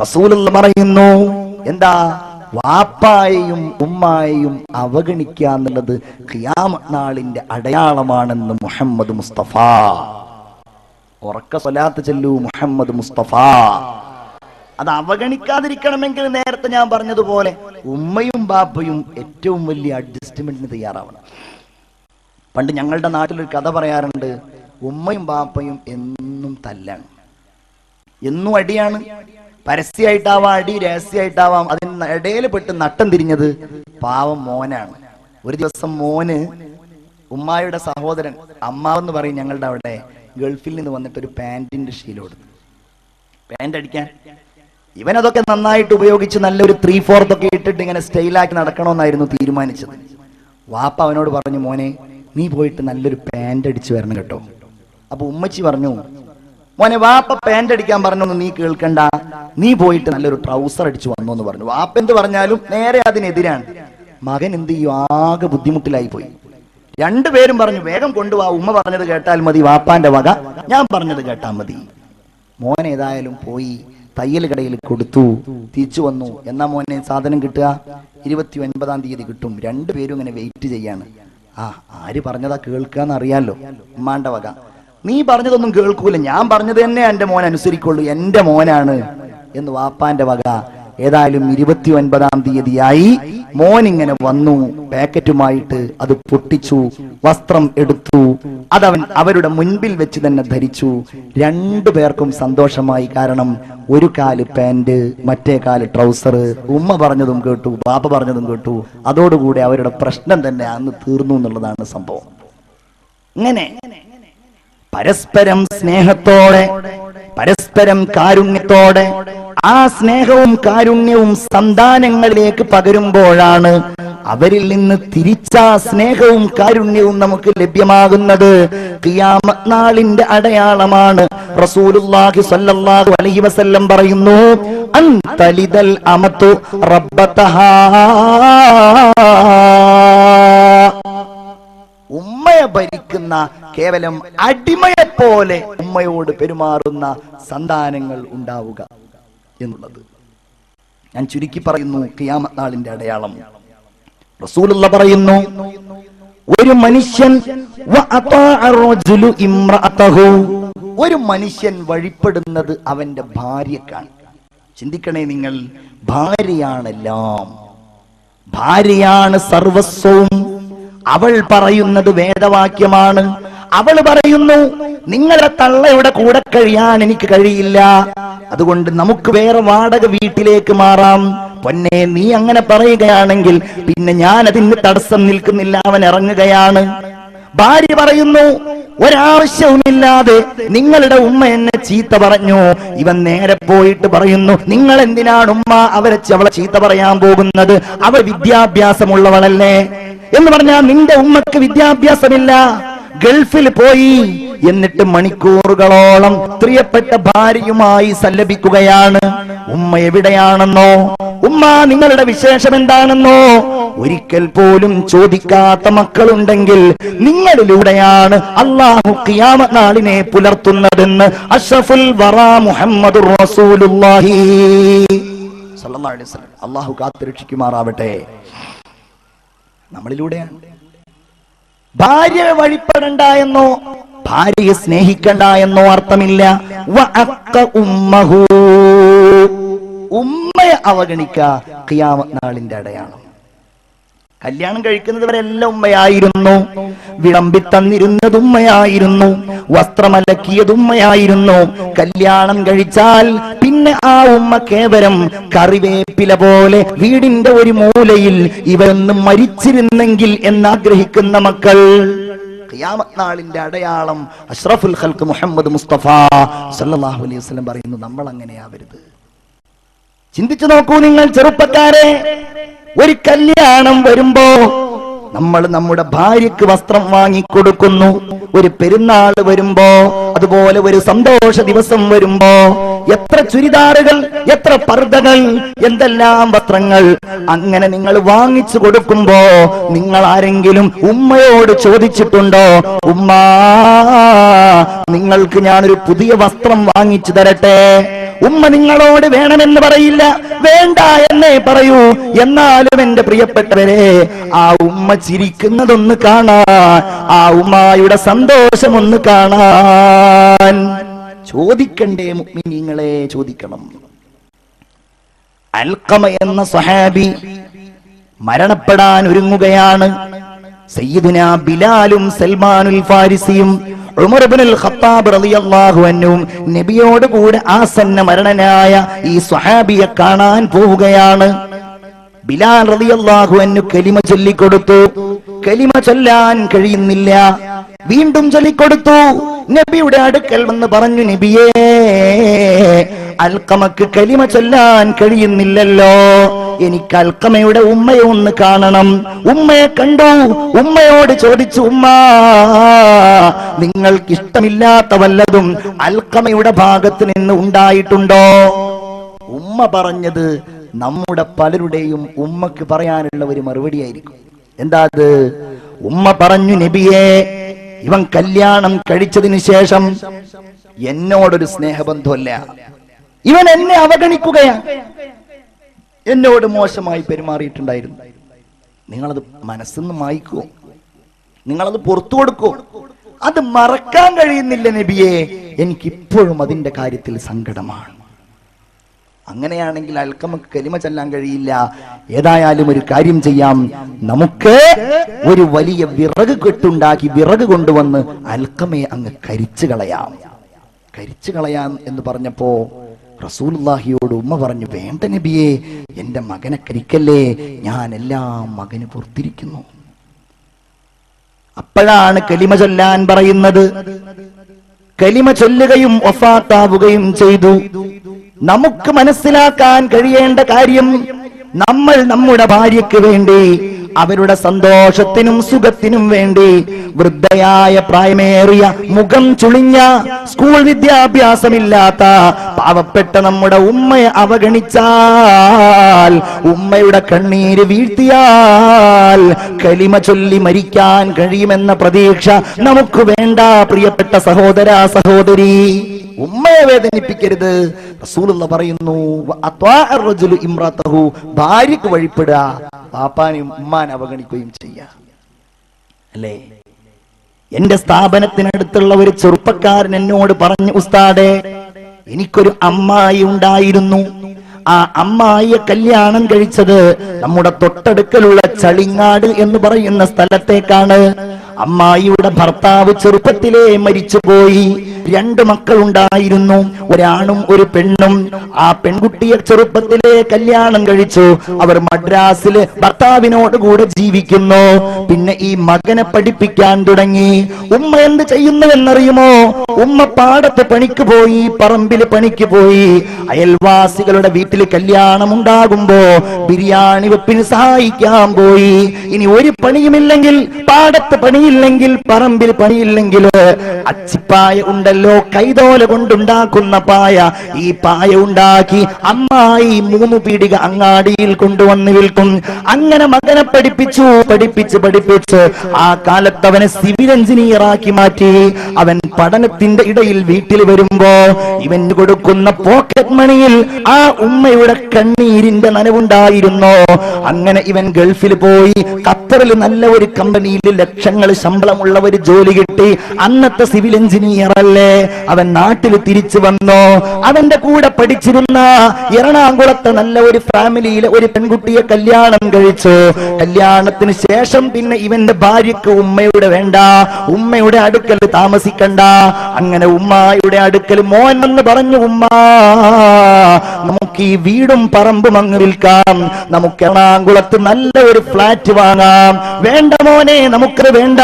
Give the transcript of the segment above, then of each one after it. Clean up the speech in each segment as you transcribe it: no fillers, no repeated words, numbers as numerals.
റസൂലുള്ളാഹി പറയുന്നു, എന്താ? വാപ്പായെയും ഉമ്മായെയും അവഗണിക്കുക എന്നുള്ളത് ഖിയാമത്ത് നാളിന്റെ അടയാളമാണെന്ന് മുഹമ്മദ് മുസ്തഫ. ഉറക്ക സ്വലാത്ത് ചൊല്ലൂ മുഹമ്മദ് മുസ്തഫ. അത് അവഗണിക്കാതിരിക്കണമെങ്കിൽ നേരത്തെ ഞാൻ പറഞ്ഞതുപോലെ ഉമ്മയും ബാപ്പയും ഏറ്റവും വലിയ അഡ്ജസ്റ്റ്മെന്റിന് തയ്യാറാവണം. പണ്ട് ഞങ്ങളുടെ നാട്ടിലൊരു കഥ പറയാറുണ്ട്. ഉമ്മയും ബാപ്പയും എന്നും തല്ലാണ്, എന്നും അടിയാണ്. പരസ്യമായിട്ടാവാം അടി, രഹസ്യമായിട്ടാവാം. അതിന് ഇടയിൽ പെട്ട് നട്ടം തിരിഞ്ഞത് പാവം മോനാണ്. ഒരു ദിവസം മോന് ഉമ്മായുടെ സഹോദരൻ, അമ്മാവെന്ന് പറയും ഞങ്ങളുടെ അവിടെ, ഗൾഫിൽ നിന്ന് വന്നിട്ട് ഒരു പാന്റിന്റെ ശീല കൊടുത്തു, പാന്റ് അടിക്കാൻ. ഇവനതൊക്കെ നന്നായിട്ട് ഉപയോഗിച്ച് നല്ലൊരു 3/4 ഒക്കെ ഇട്ടിട്ട് ഇങ്ങനെ സ്റ്റൈലാക്കി നടക്കണമെന്നായിരുന്നു തീരുമാനിച്ചത്. വാപ്പ അവനോട് പറഞ്ഞു, മോനെ നീ പോയിട്ട് നല്ലൊരു പാന്റ് അടിച്ചു വരണം കേട്ടോ. അപ്പൊ ഉമ്മച്ചി പറഞ്ഞു, മോനെ വാപ്പ പാന്റ് അടിക്കാൻ പറഞ്ഞൊന്നും നീ കേൾക്കണ്ട, നീ പോയിട്ട് നല്ലൊരു ട്രൗസർ അടിച്ചു വന്നു എന്ന് പറഞ്ഞു. വാപ്പ എന്ത് പറഞ്ഞാലും നേരെ അതിനെതിരാണ്. മകൻ എന്ത് ചെയ്യും? ആകെ ബുദ്ധിമുട്ടിലായി പോയി. രണ്ടുപേരും പറഞ്ഞു, വേഗം കൊണ്ടുപോവാ, ഉമ്മ പറഞ്ഞത് കേട്ടാൽ മതി, വാപ്പാന്റെ വക ഞാൻ പറഞ്ഞത് കേട്ടാൽ മതി. മോൻ ഏതായാലും പോയി തയ്യൽ കടയിൽ കൊടുത്തു, തിരിച്ചു വന്നു. എന്നാ മോനെ സാധനം കിട്ടുക? 29-ാം തീയതി കിട്ടും. രണ്ടുപേരും ഇങ്ങനെ വെയിറ്റ് ചെയ്യാണ്. ആര് പറഞ്ഞതാ കേൾക്കാന്ന് അറിയാലോ, ഉമ്മാന്റെ വക. നീ പറഞ്ഞതൊന്നും കേൾക്കൂല, ഞാൻ പറഞ്ഞത് തന്നെ എന്റെ മോൻ അനുസരിക്കുള്ളൂ, എന്റെ മോനാണ് എന്ന് വാപ്പാന്റെ വക. ഏതായാലും 29-ാം തീയതിയായി. മോൻ ഇങ്ങനെ വന്നു പാക്കറ്റുമായിട്ട്. അത് പൊട്ടിച്ചു, വസ്ത്രം എടുത്തു, അതവൻ അവരുടെ മുൻപിൽ വെച്ച് തന്നെ ധരിച്ചു. രണ്ടുപേർക്കും സന്തോഷമായി. കാരണം ഒരു കാല് പാന്റ്, മറ്റേ കാല് ട്രൗസർ. ഉമ്മ പറഞ്ഞതും കേട്ടു, ബാപ്പ പറഞ്ഞതും കേട്ടു. അതോടുകൂടി അവരുടെ പ്രശ്നം തന്നെ അന്ന് തീർന്നു എന്നുള്ളതാണ് സംഭവം. ഇങ്ങനെ പരസ്പരം സ്നേഹത്തോടെ, പരസ്പരം കാരുണ്യത്തോടെ, ആ സ്നേഹവും കാരുണ്യവും സന്താനങ്ങളിലേക്ക് പകരുമ്പോഴാണ് അവരിൽ നിന്ന് തിരിച്ച സ്നേഹവും കാരുണ്യവും നമുക്ക് ലഭ്യമാകുന്നത്. ഖിയാമത്ത് നാളിന്റെ അടയാളമാണ്. റസൂലുള്ളാഹി സ്വല്ലല്ലാഹു അലൈഹി വസല്ലം പറയുന്നു, അൻതലിദൽ അമതു റബ്ബതഹാ. ഉമ്മയെ ഭരിക്കുന്ന, കേവലം അടിമയെ പോലെ ഉമ്മയോട് പെരുമാറുന്ന സന്താനങ്ങൾ ഉണ്ടാവുക എന്നുള്ളത് ഞാൻ ചുരുക്കി പറയുന്നു. ഖിയാമത്ത് നാളിന്റെ അടയാളം റസൂലുള്ളാഹി പറയുന്നു, ഒരു മനുഷ്യൻ ഒരു മനുഷ്യൻ വഴിപ്പെടുന്നത് അവന്റെ ഭാര്യക്കാണ്. ചിന്തിക്കണേ നിങ്ങൾ, ഭാര്യയാണെല്ലാം, ഭാര്യയാണ് സർവസ്വവും. അവൾ പറയുന്നത് വേദവാക്യമാണ്. അവൾ പറയുന്നു, നിങ്ങളുടെ തള്ളയുടെ കൂടെ കഴിയാൻ എനിക്ക് കഴിയില്ല, അതുകൊണ്ട് നമുക്ക് വേറെ വാടക വീട്ടിലേക്ക് മാറാം. പൊന്നെ, നീ അങ്ങനെ പറയുകയാണെങ്കിൽ പിന്നെ ഞാൻ അതിന് തടസ്സം നിൽക്കുന്നില്ല, അവൻ ഇറങ്ങുകയാണ്. ഭാര്യ പറയുന്നു, ഒരാവശ്യവുമില്ലാതെ നിങ്ങളുടെ ഉമ്മ എന്നെ ചീത്ത പറഞ്ഞു. ഇവൻ നേരെ പോയിട്ട് പറയുന്നു, നിങ്ങൾ എന്തിനാണ് ഉമ്മ അവളെ ചീത്ത പറയാൻ പോകുന്നത്? അവൾ വിദ്യാഭ്യാസമുള്ളവളല്ലേ എന്ന് പറഞ്ഞാൽ നിന്റെ ഉമ്മക്ക് വിദ്യാഭ്യാസമില്ല, ഗൾഫിൽ പോയി. എന്നിട്ട് മണിക്കൂറുകളോളം പ്രിയപ്പെട്ട ഭാര്യയുമായി സല്ലപിക്കുകയാണ്. ഉമ്മ എവിടെയാണെന്നോ, ഉമ്മ നിങ്ങളുടെ വിശേഷം എന്താണെന്നോ ഒരിക്കൽ പോലും ചോദിക്കാത്ത മക്കളുണ്ടെങ്കിൽ നിങ്ങളിലൂടെയാണ് അല്ലാഹു ഖിയാമത്ത് നാളിനെ പുലർത്തുന്നതെന്ന് അഷ്റഫുൽ വറാ മുഹമ്മദുർ റസൂലുള്ളാഹി സ്വല്ലല്ലാഹു അലൈഹി വസല്ലം. അല്ലാഹു കാത്തുരക്ഷിക്കുമാറാവട്ടെ. നമ്മളിലൂടെയാണ്. ഭാര്യയെ വഴിപ്പെടണ്ട എന്നോ ഭാര്യയെ സ്നേഹിക്കണ്ട എന്നോ അർത്ഥമില്ല. ഉമ്മയെ അവഗണിക്കുക ഖിയാമത്ത് നാളിന്റെ അടയാളം. കല്യാണം കഴിക്കുന്നത് വരെല്ലാം ഉമ്മയായിരുന്നു, വിളമ്പി തന്നിരുന്നത് ഉമ്മയായിരുന്നു, വസ്ത്രമലക്കിയത് ഉമ്മയായിരുന്നു. കല്യാണം കഴിച്ചാൽ പിന്നെ ആ ഉമ്മ കേവലം കറിവേപ്പില പോലെ വീടിന്റെ ഒരു മൂലയിൽ ഇവരൊന്നും മരിച്ചിരുന്നെങ്കിൽ എന്നാഗ്രഹിക്കുന്ന മക്കൾ. ഖിയാമത്ത് നാളിന്റെ അടയാളം അഷ്റഫുൽ ഖൽഖ് മുഹമ്മദ് മുസ്തഫ സല്ലല്ലാഹു അലൈഹി വസല്ലം പറയുന്നു, നമ്മൾ അങ്ങനെയാവരുത്. ചിന്തിച്ചു നോക്കൂ നിങ്ങൾ ചെറുപ്പക്കാരെ, ഒരു കല്യാണം വരുമ്പോ നമ്മൾ നമ്മുടെ ഭാര്യക്ക് വസ്ത്രം വാങ്ങിക്കൊടുക്കുന്നു. ഒരു പെരുന്നാൾ വരുമ്പോ, അതുപോലെ ഒരു സന്തോഷ ദിവസം വരുമ്പോ എത്ര ചുരിദാറുകൾ, എത്ര പർദ്ദകൾ, എന്തെല്ലാം വസ്ത്രങ്ങൾ. അങ്ങനെ നിങ്ങൾ വാങ്ങിച്ചു കൊടുക്കുമ്പോ നിങ്ങൾ ആരെങ്കിലും ഉമ്മയോട് ചോദിച്ചിട്ടുണ്ടോ, ഉമ്മാ നിങ്ങൾക്ക് ഞാനൊരു പുതിയ വസ്ത്രം വാങ്ങിച്ചു തരട്ടെ? ഉമ്മ നിങ്ങളോട് വേണമെന്ന് പറയില്ല, വേണ്ട എന്നേ പറയൂ. എന്നാലും എന്റെ പ്രിയപ്പെട്ടവരെ, ആ ഉമ്മ ചിരിക്കുന്നതൊന്ന് കാണാൻ, ആ ഉമ്മയുടെ സന്തോഷമൊന്ന് കാണാൻ ചോദിക്കണ്ടേ മുഅ്മിനീങ്ങളെ? ചോദിക്കണം. അൽഖമ എന്ന സ്വഹാബി മരണപ്പെടാൻ ഒരുങ്ങുകയാണ്. സയ്യിദുനാ ബിലാലും സൽമാനുൽ ഫാരിസിയും ഉമർ ഇബ്നുൽ ഖത്താബ് റളിയല്ലാഹു അൻഹു നബിയോട് കൂടെ ആസന്ന മരണനായ ഈ സ്വഹാബിയെ കാണാൻ പോവുകയാണ്. ബിലാൽ റളിയല്ലാഹു അൻഹു കലിമ ചൊല്ലിക്കൊടുത്തു. കലിമ ചൊല്ലാൻ കഴിയുന്നില്ല. വീണ്ടും ചൊല്ലിക്കൊടുത്തു. നബിയുടെ അടുക്കൽ വന്ന് പറഞ്ഞു, നബിയേ, അൽഖമക്ക് കലിമ ചൊല്ലാൻ കഴിയുന്നില്ലല്ലോ, എനിക്ക് അൽഖമയുടെ ഉമ്മയെ ഒന്ന് കാണണം. ഉമ്മയെ കണ്ടു. ഉമ്മയോട് ചോദിച്ചു, ഉമ്മ നിങ്ങൾക്ക് ഇഷ്ടമില്ലാത്ത വല്ലതും അൽഖമയുടെ ഭാഗത്ത് നിന്ന് ഉണ്ടായിട്ടുണ്ടോ? ഉമ്മ പറഞ്ഞത് നമ്മുടെ പലരുടെയും ഉമ്മക്ക് പറയാനുള്ള ഒരു മറുപടി ആയിരിക്കും. എന്താ അത്? ഉമ്മ പറഞ്ഞു, നബിയേ, ഇവൻ കല്യാണം കഴിച്ചതിന് ശേഷം എന്നോടൊരു സ്നേഹബന്ധമല്ല, ഇവൻ എന്നെ അവഗണിക്കുകയാണ്, എന്നോട് മോശമായി പെരുമാറിയിട്ടുണ്ടായിരുന്നു. നിങ്ങളത് മനസ്സിന്ന് മായ്ക്കോ? നിങ്ങളത് പുറത്തു കൊടുക്കോ? അത് മറക്കാൻ കഴിയുന്നില്ല നബിയെ, എനിക്കിപ്പോഴും അതിന്റെ കാര്യത്തിൽ സങ്കടമാണ്. അങ്ങനെയാണെങ്കിൽ അൽഖമക്ക് കലിമ ചൊല്ലാൻ കഴിയില്ല. ഏതായാലും ഒരു കാര്യം ചെയ്യാം, നമുക്ക് ഒരു വലിയ വിറക് കെട്ടുണ്ടാക്കി വിറക് കൊണ്ടുവന്ന് അൽഖമയെ അങ്ങ് കരിച്ചു കളയാം. കരിച്ചു കളയാം എന്ന് പറഞ്ഞപ്പോ റസൂലുള്ളാഹിയോട് ഉമ്മ പറഞ്ഞു, വേണ്ട നബിയെ, എന്റെ മകനെ കരിക്കല്ലേ, ഞാൻ എല്ലാം മകന് പുറത്തിരിക്കുന്നു. അപ്പോഴാണ് കലിമ ചൊല്ലാൻ പറയുന്നത്. കലിമ ചൊല്ലുകയും വഫാത്താവുകയും ചെയ്തു. നമുക്ക് മനസ്സിലാക്കാൻ കഴിയേണ്ട കാര്യം, നമ്മൾ നമ്മുടെ ഭാര്യയ്ക്ക് വേണ്ടി, അവരുടെ സന്തോഷത്തിനും സുഖത്തിനും വേണ്ടി വൃദ്ധയായ പ്രായമേറിയ മുഖം ചുളിഞ്ഞ സ്കൂൾ വിദ്യാഭ്യാസമില്ലാത്ത പാവപ്പെട്ട നമ്മുടെ ഉമ്മയെ അവഗണിച്ചാൽ, ഉമ്മയുടെ കണ്ണീര് വീഴ്ത്തിയാൽ കലിമ ചൊല്ലി മരിക്കാൻ കഴിയുമെന്ന പ്രതീക്ഷ നമുക്ക് വേണ്ട. പ്രിയപ്പെട്ട സഹോദര സഹോദരി, ഉമ്മയെ വേദനിപ്പിക്കരുത്. റസൂലുള്ളാഹി പറയുന്നു, ഭാര്യക്ക് വഴിപ്പെടുക, പാപ്പാനെയും ഉമ്മാനെ അവഗണിക്കുകയും ചെയ്യുക. അല്ലേ? എന്റെ സ്ഥാപനത്തിനടുത്തുള്ള ഒരു ചെറുപ്പക്കാരൻ എന്നോട് പറഞ്ഞു, ഉസ്താദേ, എനിക്കൊരു അമ്മായി ഉണ്ടായിരുന്നു. ആ അമ്മായിയെ കല്യാണം കഴിച്ചത് നമ്മുടെ തൊട്ടടുക്കലുള്ള ചളിങ്ങാട് എന്ന് പറയുന്ന സ്ഥലത്തേക്കാണ്. അമ്മായിയുടെ ഭർത്താവ് ചെറുപ്പത്തിലേ മരിച്ചുപോയി. 2 മക്കളുണ്ടായിരുന്നു, ഒരാണും ഒരു പെണ്ണും. ആ പെൺകുട്ടിയെ ചെറുപ്പത്തിലെ കല്യാണം കഴിച്ചു. അവർ മദ്രാസില് ഭർത്താവിനോട് കൂടെ ജീവിക്കുന്നു. പിന്നെ ഈ മകനെ പഠിപ്പിക്കാൻ തുടങ്ങി. ഉമ്മ എന്ത് ചെയ്യുന്നുവെന്നറിയുമോ? ഉമ്മ പാടത്ത് പണിക്ക് പോയി, പറമ്പില് പണിക്ക് പോയി. അയൽവാസികളുടെ വീട്ടിൽ കല്യാണം ഉണ്ടാകുമ്പോ ബിരിയാണി വെപ്പിന് സഹായിക്കാൻ പോയി. ഇനി ഒരു പണിയുമില്ലെങ്കിൽ, പാടത്ത് പണിയില്ലെങ്കിൽ, പറമ്പിൽ പണിയില്ലെങ്കിൽ, അച്ചിപ്പായ ഉണ്ടല്ലോ, കൈതോല കൊണ്ടുണ്ടാക്കുന്ന പായ, ഈ പായ ഉണ്ടാക്കി അമ്മായി 3 പീടിക അങ്ങാടിയിൽ കൊണ്ടുവന്ന് വിൽക്കും. അങ്ങനെ മകനെ പഠിപ്പിച്ച് ആ കാലത്ത് അവനെ സിവിൽ എഞ്ചിനീയർ ആക്കി മാറ്റി. അവൻ പഠനത്തിന്റെ ഇടയിൽ വീട്ടിൽ വരുമ്പോ ഇവന് കൊടുക്കുന്ന പോക്കറ്റ് മണിയിൽ ആ ഉമ്മയുടെ കണ്ണീരിന്റെ നനവുണ്ടായിരുന്നു. അങ്ങനെ ഇവൻ ഗൾഫിൽ പോയി. ഖത്തറിൽ നല്ല ഒരു കമ്പനിയിൽ ലക്ഷങ്ങൾ ശമ്പളമുള്ള ഒരു ജോലി കിട്ടി. അന്നത്തെ സിവിൽ എഞ്ചിനീയർ അല്ലേ. അവൻ നാട്ടിൽ തിരിച്ചു വന്നു. അവന്റെ കൂടെ പഠിച്ചിരുന്ന എറണാകുളത്തെ നല്ല ഒരു ഫാമിലിയിലെ ഒരു പെൺകുട്ടിയെ കല്യാണം കഴിച്ചു. കല്യാണത്തിന് ശേഷം പിന്നെ ഇവന്റെ ഭാര്യക്ക് ഉമ്മയുടെ വേണ്ട, ഉമ്മയുടെ അടുക്കൽ താമസിക്കണ്ട. അങ്ങനെ ഉമ്മയുടെ അടുക്കൽ മോൻ എന്ന് പറഞ്ഞു, ഉമ്മ, നമുക്ക് ഈ വീടും പറമ്പും അങ്ങ് വിൽക്കാം, നമുക്ക് എറണാകുളത്ത് നല്ല ഒരു ഫ്ലാറ്റ് വാങ്ങാം. വേണ്ട മോനെ, നമുക്കത് വേണ്ട.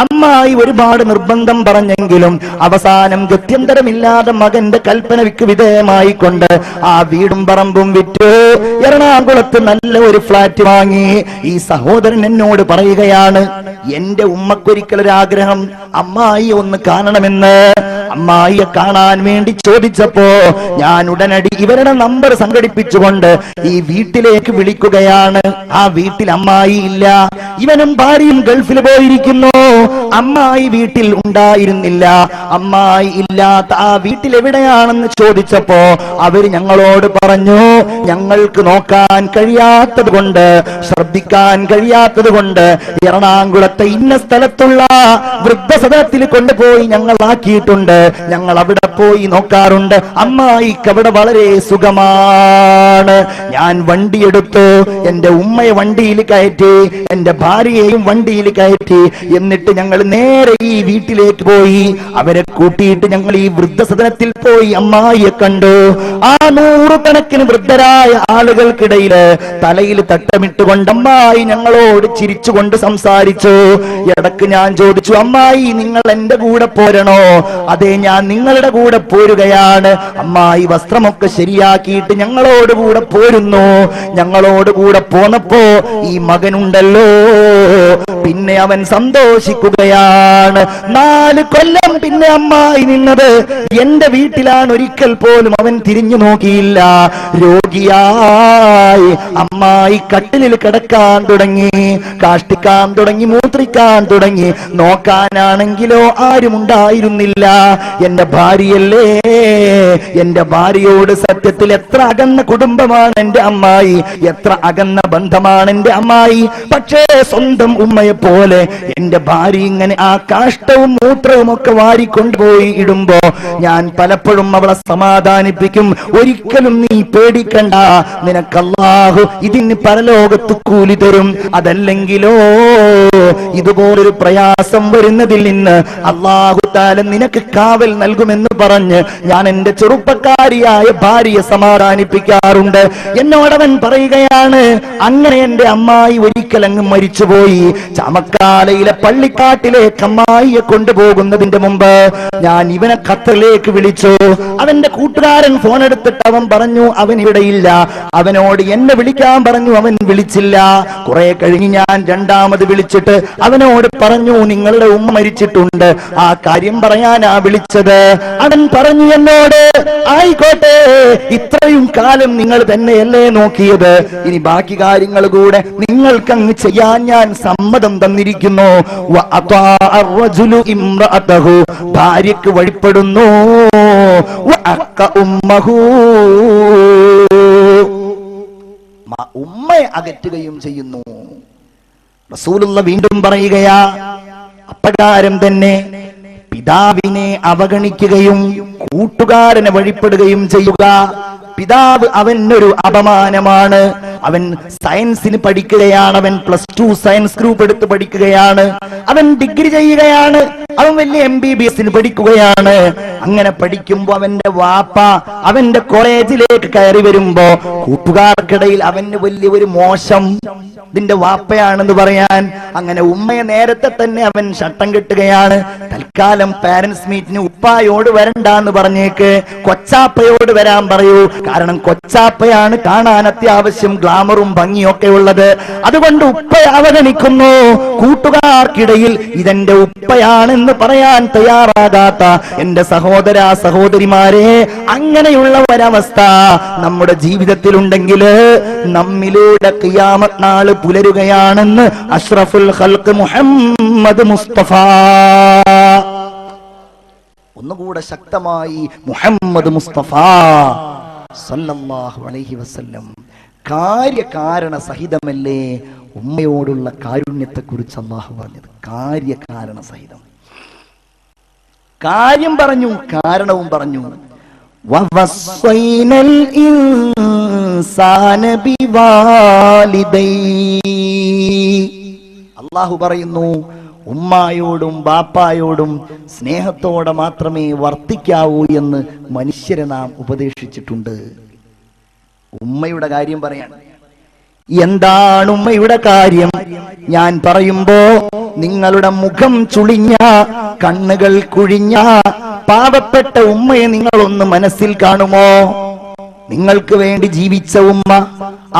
അമ്മായി ഒരുപാട് നിർബന്ധം പറഞ്ഞെങ്കിലും അവസാനം ഗത്യന്തരമില്ലാതെ മകന്റെ കൽപ്പനയ്ക്ക് വിധേയമായി കൊണ്ട് ആ വീടും പറമ്പും വിറ്റു എറണാകുളത്ത് നല്ല ഒരു ഫ്ലാറ്റ് വാങ്ങി. ഈ സഹോദരൻ എന്നോട് പറയുകയാണ്, എന്റെ ഉമ്മക്കൊരിക്കലൊരാഗ്രഹം, അമ്മായി ഒന്ന് കാണണമെന്ന്. അമ്മായിയെ കാണാൻ വേണ്ടി ചോദിച്ചപ്പോ ഞാൻ ഉടനടി ഇവരുടെ നമ്പർ സംഘടിപ്പിച്ചുകൊണ്ട് ഈ വീട്ടിലേക്ക് വിളിക്കുകയാണ്. ആ വീട്ടിൽ അമ്മായി ഇല്ല. ഇവനും ഭാര്യയും ഗൾഫിൽ പോയിരിക്കുന്നു. അമ്മായി വീട്ടിൽ ഉണ്ടായിരുന്നില്ല. അമ്മായി ഇല്ലാത്ത ആ വീട്ടിൽ എവിടെയാണെന്ന് ചോദിച്ചപ്പോ അവര് ഞങ്ങളോട് പറഞ്ഞു, ഞങ്ങൾക്ക് നോക്കാൻ കഴിയാത്തത് കൊണ്ട്, ശ്രദ്ധിക്കാൻ കഴിയാത്തത് കൊണ്ട് എറണാകുളത്തെ ഇന്ന സ്ഥലത്തുള്ള വൃദ്ധസദനത്തിൽ കൊണ്ടുപോയി ഞങ്ങൾ ആക്കിയിട്ടുണ്ട്. ഞങ്ങൾ അവിടെ പോയി നോക്കാറുണ്ട്. അമ്മായിക്ക് അവിടെ വളരെ സുഖമാണ്. ഞാൻ വണ്ടിയെടുത്തു, എന്റെ ഉമ്മയെ വണ്ടിയിൽ കയറ്റി, എന്റെ ഭാര്യയെയും വണ്ടിയിൽ കയറ്റി. എന്നിട്ട് ഞങ്ങൾ നേരെ ഈ വീട്ടിലേക്ക് പോയി. അവരെ കൂട്ടിയിട്ട് ഞങ്ങൾ ഈ വൃദ്ധസദനത്തിൽ പോയി അമ്മായിയെ കണ്ടു. ആ നൂറുകണക്കിന് വൃദ്ധരായ ആളുകൾക്കിടയിൽ തലയിൽ തട്ടമിട്ടുകൊണ്ട് അമ്മായി ഞങ്ങളോട് ചിരിച്ചുകൊണ്ട് സംസാരിച്ചു. ഇടക്ക് ഞാൻ ചോദിച്ചു, അമ്മായി നിങ്ങൾ എന്റെ കൂടെ പോരണോ? അതെ, ഞാൻ നിങ്ങളുടെ കൂടെ പോരുകയാണ്. അമ്മായി വസ്ത്രമൊക്കെ ശരിയാക്കിയിട്ട് ഞങ്ങളോട് കൂടെ പോരുന്നു. ഞങ്ങളോട് കൂടെ പോന്നപ്പോ ഈ മകനുണ്ടല്ലോ, പിന്നെ അവൻ സന്തോഷിക്കുകയാണ്. 4 കൊല്ലം പിന്നെ അമ്മായി നിന്നത് എന്റെ വീട്ടിലാണ്. ഒരിക്കൽ പോലും അവൻ തിരിഞ്ഞു നോക്കിയില്ല. രോഗിയായി അമ്മായി കട്ടിലിൽ കിടക്കാൻ തുടങ്ങി, കാഷ്ടിക്കാൻ തുടങ്ങി, മൂത്രിക്കാൻ തുടങ്ങി. നോക്കാനാണെങ്കിലോ ആരുമുണ്ടായിരുന്നില്ല. എന്റെ ഭാര്യയല്ലേ, എന്റെ ഭാര്യയോട് സത്യത്തിൽ എത്ര അകന്ന കുടുംബമാണ് എന്റെ അമ്മായി, എത്ര അകന്ന ബന്ധമാണ് എന്റെ അമ്മായി. പക്ഷേ സ്വന്തം ഉമ്മയെ പോലെ എന്റെ ഭാര്യ ഇങ്ങനെ ആ കാഷ്ടവും മൂത്രവും ഒക്കെ വാരിക്കൊണ്ടുപോയി ഇടുമ്പോ ഞാൻ പലപ്പോഴും അവളെ സമാധാനിപ്പിക്കും. ഒരിക്കലും നീ പേടിക്കണ്ട, നിനക്ക് അല്ലാഹു ഇതിന് പരലോകത്ത് കൂലി തരും. അതല്ലെങ്കിലോ ഇതുപോലൊരു പ്രയാസം വരുന്നതിൽ നിന്ന് അല്ലാഹു തആല നിനക്ക് കാവൽ നൽകുമെന്ന് പറഞ്ഞ് ഞാൻ എന്റെ ചെറുപ്പക്കാരിയായ ഭാര്യയെ സമാധാനിപ്പിക്കാറുണ്ട്. എന്നോടവൻ പറയുകയാണ്, അങ്ങനെ എന്റെ അമ്മായി ഒരിക്കൽ അങ്ങ് മരിച്ചുപോയി. ചമക്കാലയിലെ പള്ളിക്കാട്ടിലേക്ക് അമ്മായിയെ കൊണ്ടുപോകുന്നതിന്റെ മുമ്പ് ഞാൻ ഇവനെ ഖത്തറിലേക്ക് വിളിച്ചു. അവന്റെ കൂട്ടുകാരൻ ഫോൺ എടുത്തിട്ട് അവൻ പറഞ്ഞു അവൻ ഇവിടെയില്ല. അവനോട് എന്നെ വിളിക്കാൻ പറഞ്ഞു, അവൻ വിളിച്ചില്ല. കുറെ കഴിഞ്ഞ് ഞാൻ രണ്ടാമത് വിളിച്ചിട്ട് അവനോട് പറഞ്ഞു, നിങ്ങളുടെ ഉമ്മ മരിച്ചിട്ടുണ്ട്, ആ കാര്യം പറയാനാ വിളിച്ചത്. അവൻ പറഞ്ഞു എന്നോട്, ആയിക്കോട്ടെ, ഇത്രയും കാലം നിങ്ങൾ തന്നെയല്ലേ നോക്കിയത്, ഇനി ബാക്കി കാര്യങ്ങൾ കൂടെ നിങ്ങൾക്കങ്ങ് ചെയ്യാൻ ഞാൻ സമ്മതം തന്നിരിക്കുന്നു. ഭാര്യക്ക് വഴിപ്പെടുന്നു, ഉമ്മയെ അകറ്റുകയും ചെയ്യുന്നു. റസൂലുള്ള വീണ്ടും പറയുകയാ, അപ്രകാരം തന്നെ പിതാവിനെ അവഗണിക്കുകയും കൂട്ടുകാരനെ വഴിപ്പെടുകയും ചെയ്യുക. പിതാവ് അവനൊരു അപമാനമാണ്. അവൻ സയൻസിന് പഠിക്കുകയാണ്, അവൻ +2 സയൻസ് ഗ്രൂപ്പ് എടുത്ത് പഠിക്കുകയാണ്, അവൻ ഡിഗ്രി ചെയ്യുകയാണ്, അവൻ വലിയ MBBS പഠിക്കുകയാണ്. അങ്ങനെ പഠിക്കുമ്പോ അവന്റെ വാപ്പ അവന്റെ കോളേജിലേക്ക് കയറി വരുമ്പോ കൂട്ടുകാർക്കിടയിൽ അവന് വലിയൊരു മോശം, ഇതിന്റെ വാപ്പയാണെന്ന് പറയാൻ. അങ്ങനെ ഉമ്മയെ നേരത്തെ തന്നെ അവൻ ശട്ടം കെട്ടുകയാണ്. തൽക്കാലം പാരന്റ്സ് മീറ്റിന് ഉപ്പായോട് വരണ്ടാന്ന് പറഞ്ഞേക്ക്, കൊച്ചാപ്പയോട് വരാൻ പറയൂ. കാരണം കൊച്ചാപ്പയാണ് കാണാൻ അത്യാവശ്യം ഗ്ലാമറും ഭംഗിയൊക്കെ ഉള്ളത്. അതുകൊണ്ട് ഉപ്പയെ അവഗണിക്കുന്നു. കൂട്ടുകാർക്കിടയിൽ ഇതെന്റെ ഉപ്പയാണെന്ന് പറയാൻ തയ്യാറാകാത്ത എന്റെ സഹോദര സഹോദരിമാരെ, അങ്ങനെയുള്ള ഒരവസ്ഥ നമ്മുടെ ജീവിതത്തിലുണ്ടെങ്കിൽ നമ്മിലൂടെ ഖിയാമത്ത് നാൾ പുലരുകയാണെന്ന് അഷ്റഫുൽ ഖൽഖ് മുഹമ്മദ് മുസ്തഫ. ഒന്നുകൂടെ ശക്തമായി, മുഹമ്മദ് മുസ്തഫ സല്ലല്ലാഹു അലൈഹി വസല്ലം കാര്യകാരണ സഹിതമല്ലേ ഉമ്മയോടുള്ള കാരുണ്യത്തെ കുറിച്ച് അല്ലാഹു പറഞ്ഞത്. കാര്യകാരണ സഹിതം കാര്യം പറഞ്ഞു, കാരണവും പറഞ്ഞു. വവസ്സൈനൽ ഇൻസാന ബിവാലിദൈ, അല്ലാഹു പറയുന്നു, ഉമ്മായോടും ബാപ്പായോടും സ്നേഹത്തോടെ മാത്രമേ വർത്തിക്കാവൂ എന്ന് മനുഷ്യരെ നാം ഉപദേശിച്ചിട്ടുണ്ട്. ഉമ്മയുടെ കാര്യം പറയാണ്. എന്താണ് ഉമ്മയുടെ കാര്യം? ഞാൻ പറയുമ്പോ നിങ്ങളുടെ മുഖം ചുളിഞ്ഞ, കണ്ണുകൾ കുഴിഞ്ഞ പാവപ്പെട്ട ഉമ്മയെ നിങ്ങളൊന്ന് മനസ്സിൽ കാണുമോ? നിങ്ങൾക്ക് വേണ്ടി ജീവിച്ച ഉമ്മ,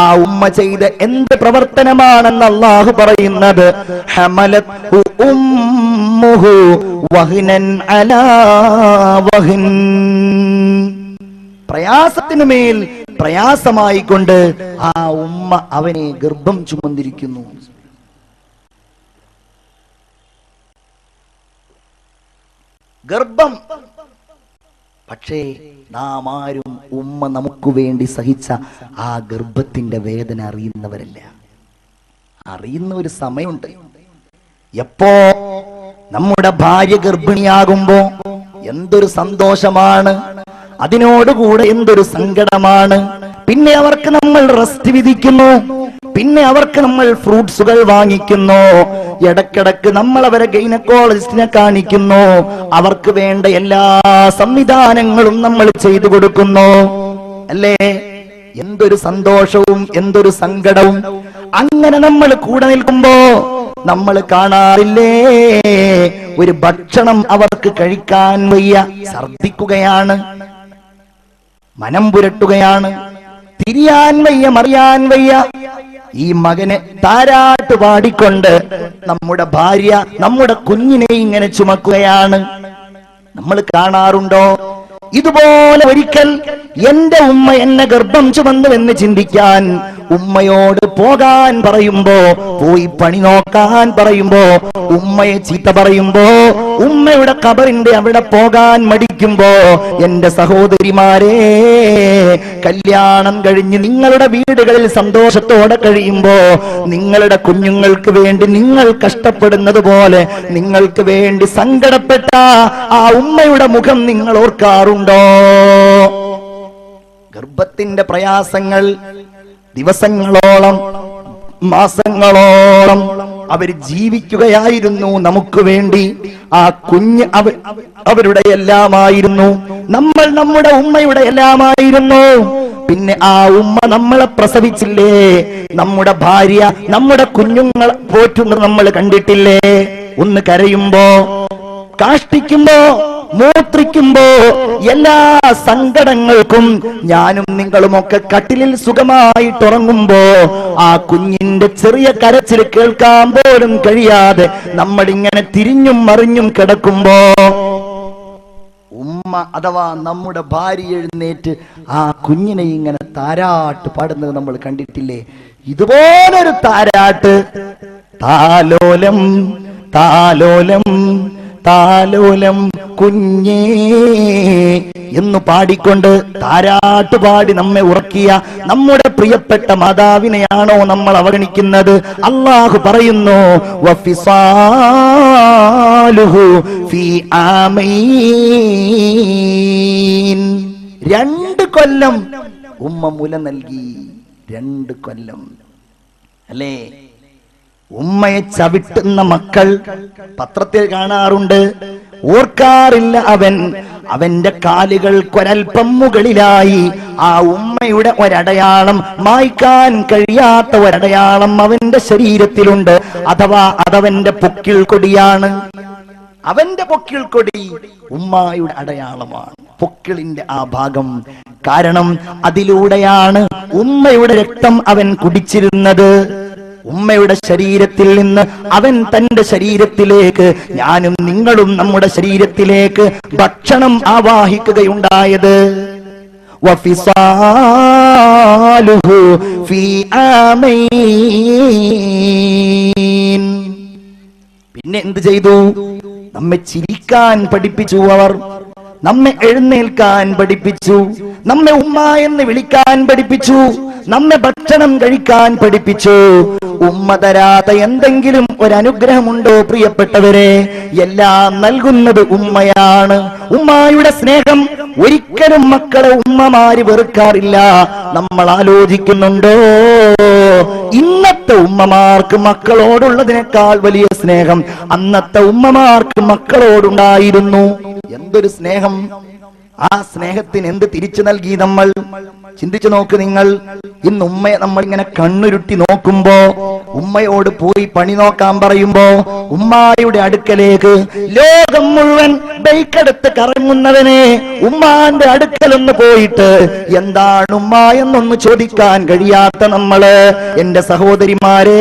ആ ഉമ്മ ചെയ്ത എന്ത് പ്രവർത്തനമാണെന്ന് അല്ലാഹു പറയുന്നത്. ഹമലത്ഹു ഉമ്മുഹു വഹ്നൻ അലാ വഹ്ൻ. പ്രയാസത്തിനുമേൽ പ്രയാസമായിക്കൊണ്ട് ആ ഉമ്മ അവനെ ഗർഭം ചുമന്നിരിക്കുന്നു. ഗർഭം. പക്ഷേ നാം ആരും ഉമ്മ നമുക്ക് വേണ്ടി സഹിച്ച ആ ഗർഭത്തിന്റെ വേദന അറിയുന്നവരല്ല. അറിയുന്ന ഒരു സമയമുണ്ട്. എപ്പോ നമ്മുടെ ഭാര്യ ഗർഭിണിയാകുമ്പോ എന്തൊരു സന്തോഷമാണ്, അതിനോടുകൂടെ എന്തൊരു സങ്കടമാണ്. പിന്നെ അവർക്ക് നമ്മൾ റെസ്റ്റ് വിധിക്കുന്നു, പിന്നെ അവർക്ക് നമ്മൾ ഫ്രൂട്ട്സുകൾ വാങ്ങിക്കുന്നു, ഇടക്കിടക്ക് നമ്മൾ അവരെ ഗൈനക്കോളജിസ്റ്റിനെ കാണിക്കുന്നു, അവർക്ക് വേണ്ട എല്ലാ സംവിധാനങ്ങളും നമ്മൾ ചെയ്തു കൊടുക്കുന്നു, അല്ലേ? എന്തൊരു സന്തോഷവും എന്തൊരു സങ്കടവും. അങ്ങനെ നമ്മൾ കൂടെ നിൽക്കുമ്പോ നമ്മൾ കാണാറില്ലേ, ഒരു ഭക്ഷണം അവർക്ക് കഴിക്കാൻ വയ്യ, ഛർദിക്കുകയാണ്, മനം പുരട്ടുകയാണ്, തിരിയാൻ വയ്യ, മറിയാൻ വയ്യ. ഈ മകനെ താരാട്ട് പാടിക്കൊണ്ട് നമ്മുടെ ഭാര്യ നമ്മുടെ കുഞ്ഞിനെ ഇങ്ങനെ ചുമക്കുകയാണ്. നമ്മൾ കാണാറുണ്ടോ? ഇതുപോലെ ഒരിക്കൽ എന്റെ ഉമ്മ എന്നെ ഗർഭം ചുമന്നുവെന്ന് ചിന്തിക്കാൻ ഉമ്മയോട് പോകാൻ പറയുമ്പോ, പോയി പണി നോക്കാൻ പറയുമ്പോ, ഉമ്മയെ ചീത്ത പറയുമ്പോ, ഉമ്മയുടെ ഖബറിന്റെ അവിടെ പോകാൻ മടിക്കുമ്പോ, എന്റെ സഹോദരിമാരെ, കല്യാണം കഴിഞ്ഞ് നിങ്ങളുടെ വീടുകളിൽ സന്തോഷത്തോടെ കഴിയുമ്പോ നിങ്ങളുടെ കുഞ്ഞുങ്ങൾക്ക് വേണ്ടി നിങ്ങൾ കഷ്ടപ്പെടുന്നത് പോലെ നിങ്ങൾക്ക് വേണ്ടി സങ്കടപ്പെട്ട ആ ഉമ്മയുടെ മുഖം നിങ്ങൾ ഓർക്കാറുണ്ടോ? ഗർഭത്തിന്റെ പ്രയാസങ്ങൾ ദിവസങ്ങളോളം മാസങ്ങളോളം അവർ ജീവിക്കുകയായിരുന്നു നമുക്ക് വേണ്ടി. ആ കുഞ്ഞ് അവരുടെ എല്ലാമായിരുന്നു. നമ്മൾ നമ്മുടെ ഉമ്മയുടെ എല്ലാമായിരുന്നു. പിന്നെ ആ ഉമ്മ നമ്മളെ പ്രസവിച്ചില്ലേ, നമ്മുടെ ഭാര്യ നമ്മുടെ കുഞ്ഞുങ്ങളെ പോറ്റുന്നത് നമ്മൾ കണ്ടിട്ടില്ലേ? ഒന്ന് കരയുമ്പോ, കാഷ്ടിക്കുമ്പോ, മൂത്രിക്കുമ്പോ, എല്ലാ സങ്കടങ്ങൾക്കും ഞാനും നിങ്ങളുമൊക്കെ കട്ടിലിൽ സുഖമായിട്ടുറങ്ങുമ്പോ ആ കുഞ്ഞിന്റെ ചെറിയ കരച്ചിൽ കേൾക്കാൻ പോലും കഴിയാതെ നമ്മളിങ്ങനെ തിരിഞ്ഞും മറിഞ്ഞും കിടക്കുമ്പോ ഉമ്മ അഥവാ നമ്മുടെ ഭാര്യ എഴുന്നേറ്റ് ആ കുഞ്ഞിനെ ഇങ്ങനെ താരാട്ട് പാടുന്നത് നമ്മൾ കണ്ടിട്ടില്ലേ? ഇതുപോലൊരു താരാട്ട്, താലോലം താലോലം താലോലം കുഞ്ഞേ എന്ന് പാടിക്കൊണ്ട് താരാട്ട് പാടി നമ്മെ ഉറക്കിയ നമ്മുടെ പ്രിയപ്പെട്ട മാതാവിനെയാണോ നമ്മൾ അവഗണിക്കുന്നത്? അല്ലാഹു പറയുന്നു, വഫിസാലുഹു ഫീ ആമൈൻ. 2 കൊല്ലം ഉമ്മ മുല നൽകി. 2 കൊല്ലം, അല്ലേ? ഉമ്മയെ ചവിട്ടുന്ന മക്കൾ പത്രത്തിൽ കാണാറുണ്ട്. ഓർക്കാറില്ല അവന്റെ കാലുകൾക്കൊരൽപ്പം മുകളിലായി ആ ഉമ്മയുടെ ഒരടയാളം, മായ്ക്കാൻ കഴിയാത്ത ഒരടയാളം അവന്റെ ശരീരത്തിലുണ്ട്. അഥവാ അതവന്റെ പൊക്കിൾ കൊടിയാണ്. അവന്റെ പൊക്കിൾ കൊടി ഉമ്മായുടെ അടയാളമാണ്, പൊക്കിളിന്റെ ആ ഭാഗം. കാരണം അതിലൂടെയാണ് ഉമ്മയുടെ രക്തം അവൻ കുടിച്ചിരുന്നത്. ഉമ്മയുടെ ശരീരത്തിൽ നിന്ന് അവൻ തന്റെ ശരീരത്തിലേക്ക്, ഞാനും നിങ്ങളും നമ്മുടെ ശരീരത്തിലേക്ക് ഭക്ഷണം ആവാഹിക്കുകയുണ്ടായത്. വഫിസാലുഹു ഫീ ആമൈൻ. പിന്നെ എന്ത് ചെയ്തു? നമ്മെ ചിരിക്കാൻ പഠിപ്പിച്ചു. അവർ നമ്മെ എഴുന്നേൽക്കാൻ പഠിപ്പിച്ചു, നമ്മെ ഉമ്മ എന്ന് വിളിക്കാൻ പഠിപ്പിച്ചു, നമ്മെ ഭക്ഷണം കഴിക്കാൻ പഠിപ്പിച്ചു. ഉമ്മ തരാത്ത എന്തെങ്കിലും ഒരനുഗ്രഹമുണ്ടോ പ്രിയപ്പെട്ടവരെ? എല്ലാം നൽകുന്നത് ഉമ്മയാണ്. ഉമ്മായുടെ സ്നേഹം ഒരിക്കലും മക്കളെ ഉമ്മമാര് വെറുക്കാറില്ല. നമ്മൾ ആലോചിക്കുന്നുണ്ടോ? ഇന്നത്തെ ഉമ്മമാർക്ക് മക്കളോടുള്ളതിനേക്കാൾ വലിയ സ്നേഹം അന്നത്തെ ഉമ്മമാർക്ക് മക്കളോടുണ്ടായിരുന്നു. എന്തൊരു സ്നേഹം! ആ സ്നേഹത്തിന് എന്ത് തിരിച്ചു നൽകി നമ്മൾ? ചിന്തിച്ചു നോക്ക് നിങ്ങൾ. ഇന്ന് ഉമ്മയെ നമ്മൾ ഇങ്ങനെ കണ്ണുരുട്ടി നോക്കുമ്പോ, ഉമ്മയോട് പോയി പണി നോക്കാൻ പറയുമ്പോ, ഉമ്മായുടെ അടുക്കലേക്ക് ലോകം മുഴുവൻ ബൈക്കെടുത്ത് കറങ്ങുന്നവനെ ഉമ്മാന്റെ അടുക്കലൊന്ന് പോയിട്ട് എന്താണ് ഉമ്മ എന്നൊന്ന് ചോദിക്കാൻ കഴിയാത്ത നമ്മള്, എന്റെ സഹോദരിമാരെ,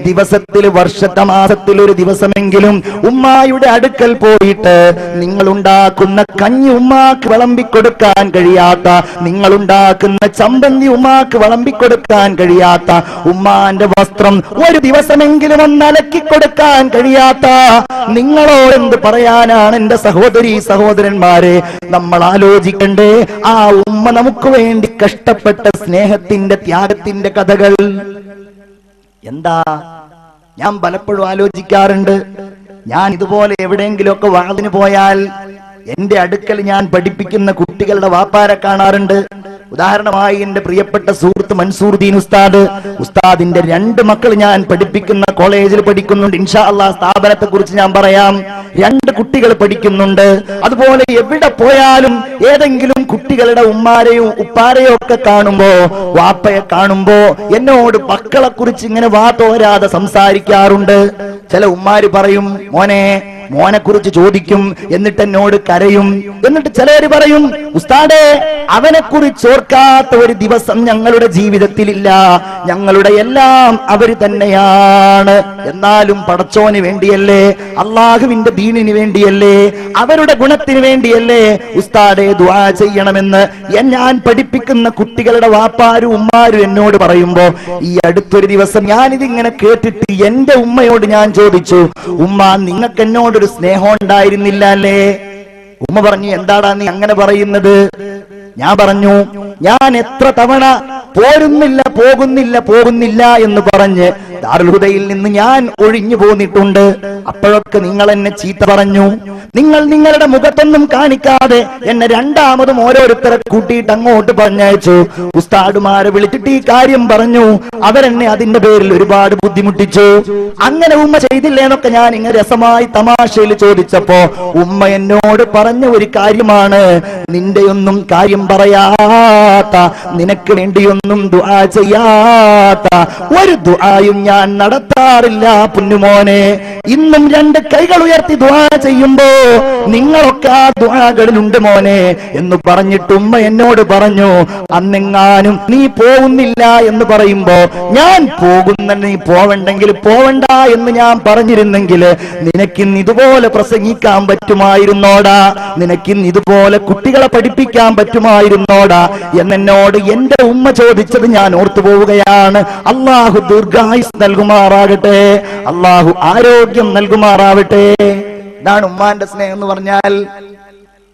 ദിവസത്തിൽ വർഷത്തെ മാസത്തിൽ ഒരു ദിവസമെങ്കിലും ഉമ്മായുടെ അടുക്കൽ പോയിട്ട് നിങ്ങൾ ഉണ്ടാക്കുന്ന കഞ്ഞി ഉമ്മാക്ക് വിളമ്പിക്കൊടുക്കാൻ കഴിയാത്ത, നിങ്ങളുണ്ടാക്കുന്ന ചമ്പന്തി ഉമ്മാക്ക് വിളമ്പിക്കൊടുക്കാൻ കഴിയാത്ത, ഉമ്മാന്റെ വസ്ത്രം ഒരു ദിവസമെങ്കിലും ഒന്ന് അലക്കി കൊടുക്കാൻ കഴിയാത്ത നിങ്ങളോ എന്ത് പറയാനാണ് എന്റെ സഹോദരി സഹോദരന്മാരെ? നമ്മൾ ആലോചിക്കണ്ടേ ആ ഉമ്മ നമുക്ക് വേണ്ടി കഷ്ടപ്പെട്ട സ്നേഹത്തിന്റെ ത്യാഗത്തിന്റെ കഥകൾ എന്താ? ഞാൻ പലപ്പോഴും ആലോചിക്കാറുണ്ട്. ഞാൻ ഇതുപോലെ എവിടെയെങ്കിലുമൊക്കെ വാതിന് പോയാൽ എന്റെ അടുക്കൽ ഞാൻ പഠിപ്പിക്കുന്ന കുട്ടികളുടെ വാപ്പാരെ കാണാറുണ്ട്. ഉദാഹരണമായി എന്റെ പ്രിയപ്പെട്ട സുഹൃത്ത് മൻസൂർദീൻ ഉസ്താദിന്റെ 2 മക്കൾ ഞാൻ പഠിപ്പിക്കുന്ന കോളേജിൽ പഠിക്കുന്നുണ്ട്. ഇൻഷാ അല്ലാഹ് സ്ഥാപനത്തെ കുറിച്ച് ഞാൻ പറയാം. 2 കുട്ടികൾ പഠിക്കുന്നുണ്ട്. അതുപോലെ എവിടെ പോയാലും ഏതെങ്കിലും കുട്ടികളുടെ ഉമ്മാരെയും ഉപ്പാരെയും ഒക്കെ കാണുമ്പോ, വാപ്പയെ കാണുമ്പോ എന്നോട് മക്കളെ കുറിച്ച് ഇങ്ങനെ വാ തോരാതെ സംസാരിക്കാറുണ്ട്. ചില ഉമ്മാര് പറയും മോനെ കുറിച്ച് ചോദിക്കും, എന്നിട്ട് എന്നോട് കരയും. എന്നിട്ട് ചിലര് പറയും, ഉസ്താദേ അവനെ കുറിച്ച് ഓർക്കാത്ത ഒരു ദിവസം ഞങ്ങളുടെ ജീവിതത്തിലില്ല, ഞങ്ങളുടെ എല്ലാം അവര് തന്നെയാണ്. എന്നാലും പടച്ചോന് വേണ്ടിയല്ലേ, അള്ളാഹുവിന്റെ ദീനിന് വേണ്ടിയല്ലേ, അവരുടെ ഗുണത്തിന് വേണ്ടിയല്ലേ ഉസ്താദേ ദുആ ചെയ്യണമെന്ന് ഞാൻ പഠിപ്പിക്കുന്ന കുട്ടികളുടെ വാപ്പാരും ഉമ്മാരും എന്നോട് പറയുമ്പോ, ഈ അടുത്തൊരു ദിവസം ഞാനിതിങ്ങനെ കേട്ടിട്ട് എന്റെ ഉമ്മയോട് ഞാൻ ചോദിച്ചു, ഉമ്മ നിങ്ങൾക്ക് എന്നോടൊരു സ്നേഹം ഉണ്ടായിരുന്നില്ല അല്ലേ? ഉമ്മ പറഞ്ഞു, എന്താടാ നീ അങ്ങനെ പറയുന്നത്? ഞാൻ പറഞ്ഞു, ഞാൻ എത്ര തവണ പോകുന്നില്ല എന്ന് പറഞ്ഞ് ദാറുൽ ഹുദയിൽ നിന്ന് ഞാൻ ഒഴിഞ്ഞു പോന്നിട്ടുണ്ട്. അപ്പോഴൊക്കെ നിങ്ങൾ എന്നെ ചീത്ത പറഞ്ഞു. നിങ്ങൾ നിങ്ങളുടെ മുഖത്തൊന്നും കാണിക്കാതെ എന്നെ രണ്ടാമതും ഓരോരുത്തരെ കൂട്ടിയിട്ട് അങ്ങോട്ട് പറഞ്ഞയച്ചു. ഉസ്താദുമാരെ വിളിച്ചിട്ട് ഈ കാര്യം പറഞ്ഞു. അവരെന്നെ അതിന്റെ പേരിൽ ഒരുപാട് ബുദ്ധിമുട്ടിച്ചു. അങ്ങനെ ഉമ്മ ചെയ്തില്ലേന്നൊക്കെ ഞാൻ ഇങ്ങനെ രസമായി തമാശയിൽ ചോദിച്ചപ്പോ ഉമ്മ എന്നോട് പറഞ്ഞ ഒരു കാര്യമാണ്, നിന്റെയൊന്നും കാര്യം പറയാത്ത, നിനക്ക് വേണ്ടിയൊന്നും ദുആ ചെയ്യാത്ത ഒരു ദുആയും ഞാൻ നടത്താറില്ല പൊന്നുമോനെ. ഇന്നും 2 കൈകൾ ഉയർത്തി ദുആ ചെയ്യുമ്പോ നിങ്ങളൊക്കെ ആ ദുആകളിലുണ്ട് മോനെ എന്ന് പറഞ്ഞിട്ട് ഉമ്മ എന്നോട് പറഞ്ഞു, അന്നെങ്ങാനും നീ പോകുന്നില്ല എന്ന് പറയുമ്പോ ഞാൻ പോകുന്ന, നീ പോവണ്ടെങ്കിൽ പോവണ്ട എന്ന് ഞാൻ പറഞ്ഞിരുന്നെങ്കിൽ നിനക്കിന്ന് ഇതുപോലെ പ്രസംഗിക്കാൻ പറ്റുമായിരുന്നോടാ, നിനക്കിന്ന് ഇതുപോലെ കുട്ടികളെ പഠിപ്പിക്കാൻ പറ്റുമായിരുന്നോടാ എന്നോട് എന്റെ ഉമ്മ ചോദിച്ചത് ഞാൻ ഓർത്തു പോവുകയാണ്. അള്ളാഹു ദീർഘായുസ് നൽകുമാറാകട്ടെ, അള്ളാഹു ആരോഗ്യം നൽകുമാറാവട്ടെ. ഇതാണ് ഉമ്മാന്റെ സ്നേഹം എന്ന് പറഞ്ഞാൽ.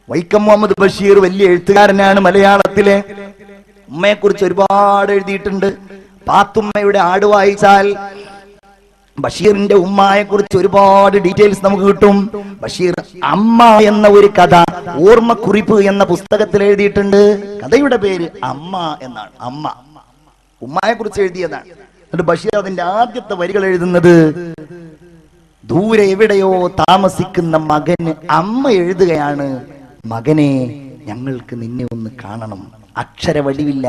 വൈക്കം മുഹമ്മദ് ബഷീർ വലിയ എഴുത്തുകാരനാണ് മലയാളത്തിലെ. ഉമ്മയെ കുറിച്ച് ഒരുപാട് എഴുതിയിട്ടുണ്ട്. പാത്തുമ്മയുടെ ആട് വായിച്ചാൽ ബഷീറിന്റെ ഉമ്മയെ കുറിച്ച് ഒരുപാട് ഡീറ്റെയിൽസ് നമുക്ക് കിട്ടും. ബഷീർ അമ്മ എന്ന ഒരു കഥ ഓർമ്മക്കുറിപ്പ് എന്ന പുസ്തകത്തിൽ എഴുതിയിട്ടുണ്ട്. കഥയുടെ പേര് അമ്മ എന്നാണ്. അമ്മ ഉമ്മയെ കുറിച്ച് എഴുതിയതാണ്. എന്നിട്ട് ബഷീർ അതിന്റെ ആദ്യത്തെ വരികൾ എഴുതുന്നത്, ദൂരെ എവിടെയോ താമസിക്കുന്ന മകന് അമ്മ എഴുതുകയാണ്, മകനെ ഞങ്ങൾക്ക് നിന്നെ ഒന്ന് കാണണം. അക്ഷരവടിവില്ല,